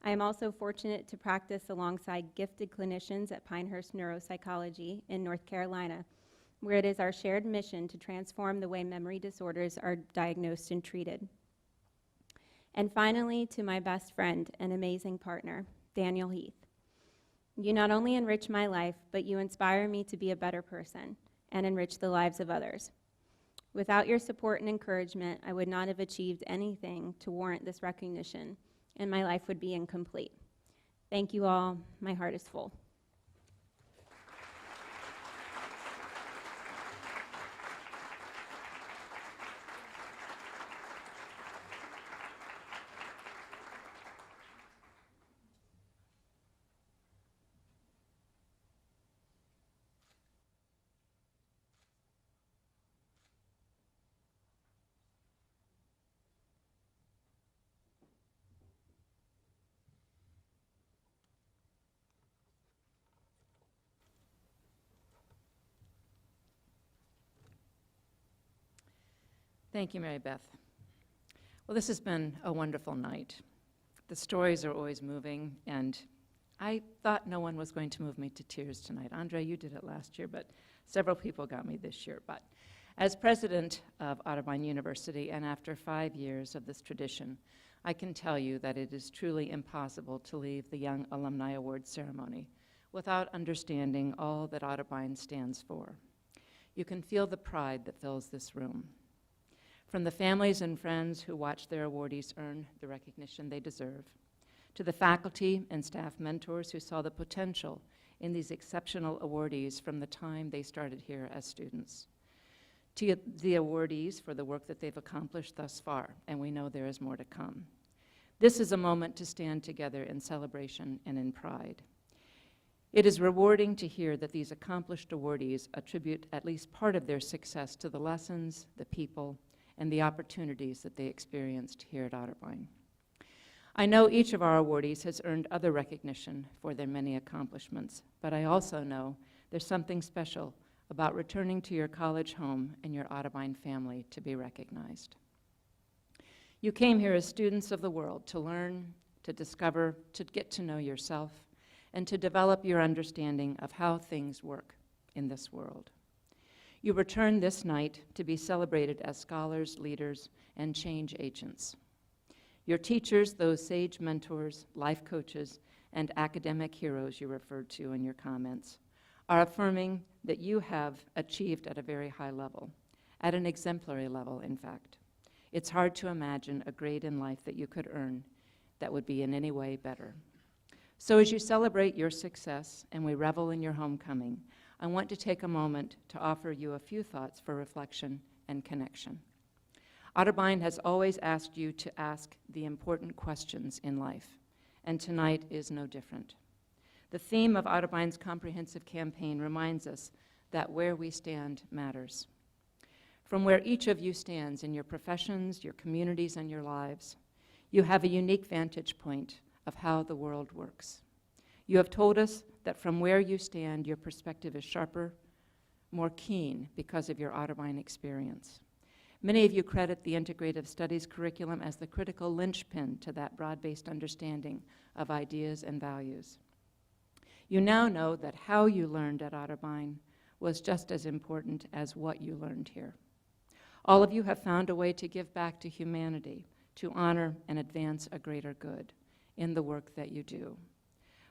I am also fortunate to practice alongside gifted clinicians at Pinehurst Neuropsychology in North Carolina, where it is our shared mission to transform the way memory disorders are diagnosed and treated. And finally, to my best friend and amazing partner, Daniel Heath. You not only enrich my life, but you inspire me to be a better person and enrich the lives of others. Without your support and encouragement, I would not have achieved anything to warrant this recognition, and my life would be incomplete. Thank you all. My heart is full. Thank you, Mary Beth. Well, this has been a wonderful night. The stories are always moving, and I thought no one was going to move me to tears tonight. Andre, you did it last year, but several people got me this year. But as president of Otterbein University, and after 5 years of this tradition, I can tell you that it is truly impossible to leave the Young Alumni Award ceremony without understanding all that Otterbein stands for. You can feel the pride that fills this room. From the families and friends who watch their awardees earn the recognition they deserve, to the faculty and staff mentors who saw the potential in these exceptional awardees from the time they started here as students, to the awardees for the work that they've accomplished thus far, and we know there is more to come. This is a moment to stand together in celebration and in pride. It is rewarding to hear that these accomplished awardees attribute at least part of their success to the lessons, the people, and the opportunities that they experienced here at Otterbein. I know each of our awardees has earned other recognition for their many accomplishments, but I also know there's something special about returning to your college home and your Otterbein family to be recognized. You came here as students of the world to learn, to discover, to get to know yourself, and to develop your understanding of how things work in this world. You return this night to be celebrated as scholars, leaders, and change agents. Your teachers, those sage mentors, life coaches, and academic heroes you referred to in your comments, are affirming that you have achieved at a very high level, at an exemplary level, in fact. It's hard to imagine a grade in life that you could earn that would be in any way better. So as you celebrate your success and we revel in your homecoming, I want to take a moment to offer you a few thoughts for reflection and connection. Otterbein has always asked you to ask the important questions in life, and tonight is no different. The theme of Otterbein's comprehensive campaign reminds us that where we stand matters. From where each of you stands in your professions, your communities, and your lives, you have a unique vantage point of how the world works. You have told us that from where you stand, your perspective is sharper, more keen because of your Otterbein experience. Many of you credit the integrative studies curriculum as the critical linchpin to that broad-based understanding of ideas and values. You now know that how you learned at Otterbein was just as important as what you learned here. All of you have found a way to give back to humanity, to honor and advance a greater good in the work that you do.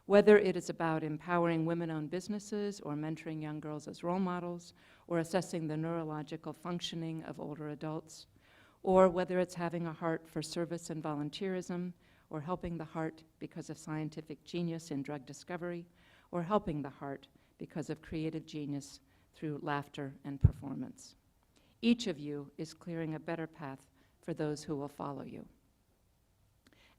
Whether it is about empowering women-owned businesses or mentoring young girls as role models or assessing the neurological functioning of older adults, or whether it's having a heart for service and volunteerism or helping the heart because of scientific genius in drug discovery, or helping the heart because of creative genius through laughter and performance. Each of you is clearing a better path for those who will follow you.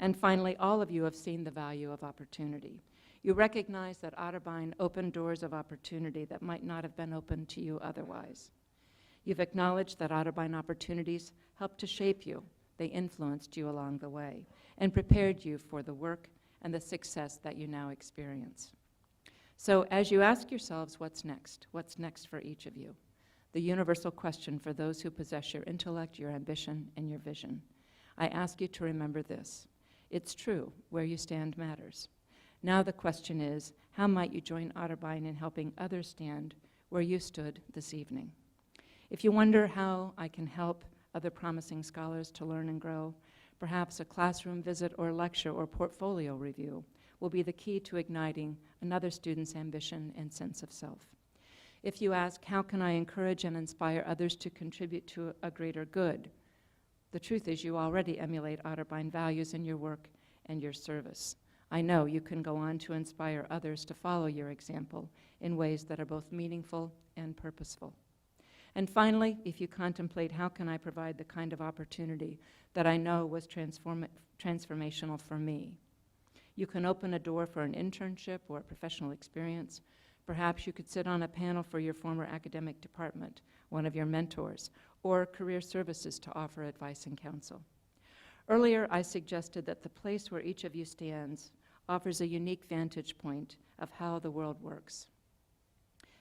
And finally, all of you have seen the value of opportunity. You recognize that Otterbein opened doors of opportunity that might not have been open to you otherwise. You've acknowledged that Otterbein opportunities helped to shape you. They influenced you along the way and prepared you for the work and the success that you now experience. So as you ask yourselves what's next for each of you, the universal question for those who possess your intellect, your ambition, and your vision, I ask you to remember this. It's true, where you stand matters. Now the question is, how might you join Otterbein in helping others stand where you stood this evening? If you wonder how I can help other promising scholars to learn and grow, perhaps a classroom visit or lecture or portfolio review will be the key to igniting another student's ambition and sense of self. If you ask, how can I encourage and inspire others to contribute to a greater good? The truth is you already emulate Otterbein values in your work and your service. I know you can go on to inspire others to follow your example in ways that are both meaningful and purposeful. And finally, if you contemplate how can I provide the kind of opportunity that I know was transformational for me, you can open a door for an internship or a professional experience. Perhaps you could sit on a panel for your former academic department, one of your mentors, or career services to offer advice and counsel. Earlier, I suggested that the place where each of you stands offers a unique vantage point of how the world works.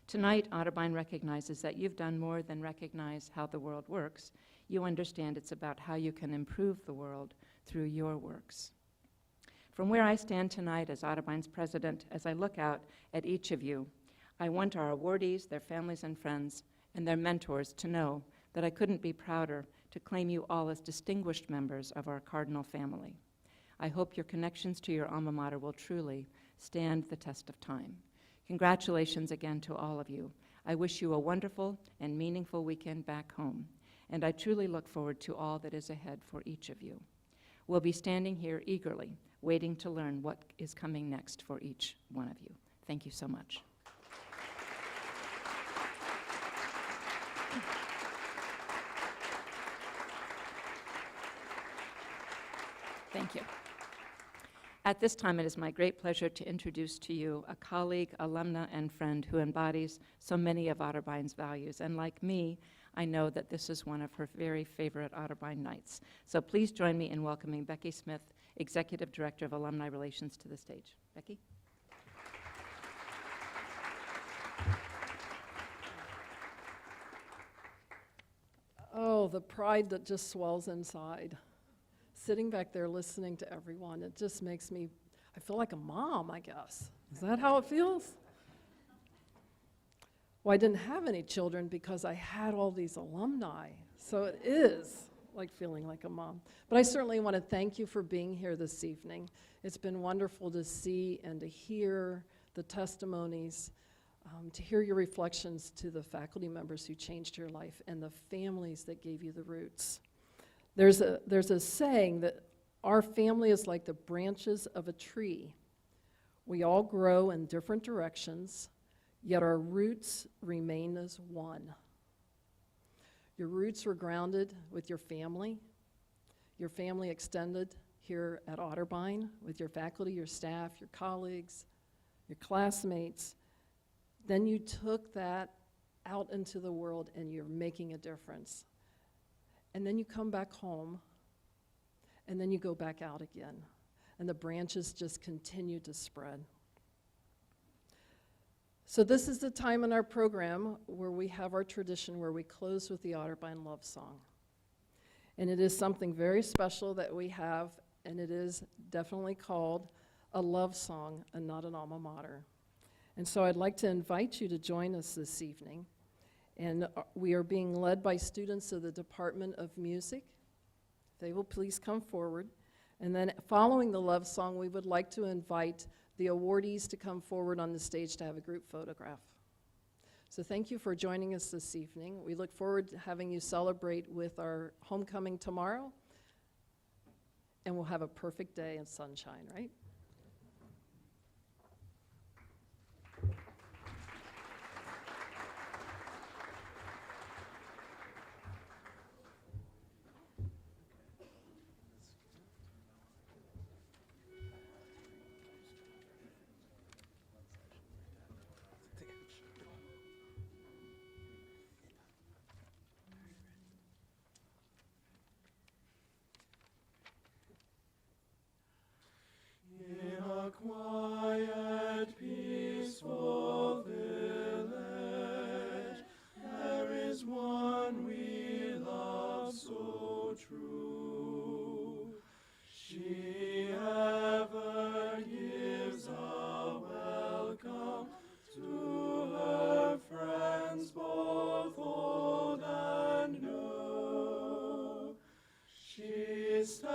Tonight, Otterbein recognizes that you've done more than recognize how the world works. you understand it's about how you can improve the world through your works. From where I stand tonight as Otterbein's president, as I look out at each of you, I want our awardees, their families and friends, and their mentors to know that I couldn't be prouder to claim you all as distinguished members of our Cardinal family. I hope your connections to your alma mater will truly stand the test of time. Congratulations again to all of you. I wish you a wonderful and meaningful weekend back home, and I truly look forward to all that is ahead for each of you. We'll be standing here eagerly, waiting to learn what is coming next for each one of you. Thank you so much. Thank you. At this time, it is my great pleasure to introduce to you a colleague, alumna, and friend who embodies so many of Otterbein's values. And like me, I know that this is one of her very favorite Otterbein nights. So please join me in welcoming Becky Smith, Executive Director of Alumni Relations, to the stage. Becky? Oh, the pride that just swells inside. Sitting back there listening to everyone, it just makes me, I feel like a mom, I guess. Is that how it feels? Well, I didn't have any children because I had all these alumni. So it is like feeling like a mom. But I certainly want to thank you for being here this evening. It's been wonderful to see and to hear the testimonies, to hear your reflections to the faculty members who changed your life and the families that gave you the roots. There's a saying that our family is like the branches of a tree. We all grow in different directions, yet our roots remain as one. Your roots were grounded with your family extended here at Otterbein, with your faculty, your staff, your colleagues, your classmates. Then you took that out into the world and you're making a difference. And then you come back home, and then you go back out again. And the branches just continue to spread. So this is the time in our program where we have our tradition where we close with the Otterbein Love Song. And it is something very special that we have, and it is definitely called a love song and not an alma mater. And so I'd like to invite you to join us this evening. And we are being led by students of the Department of Music. They will please come forward. And then following the love song, we would like to invite the awardees to come forward on the stage to have a group photograph. So thank you for joining us this evening. We look forward to having you celebrate with our homecoming tomorrow. And we'll have a perfect day in sunshine, right? In a quiet, peaceful village, there is one we love so true. She ever gives a welcome to her friends, both old and new. She stands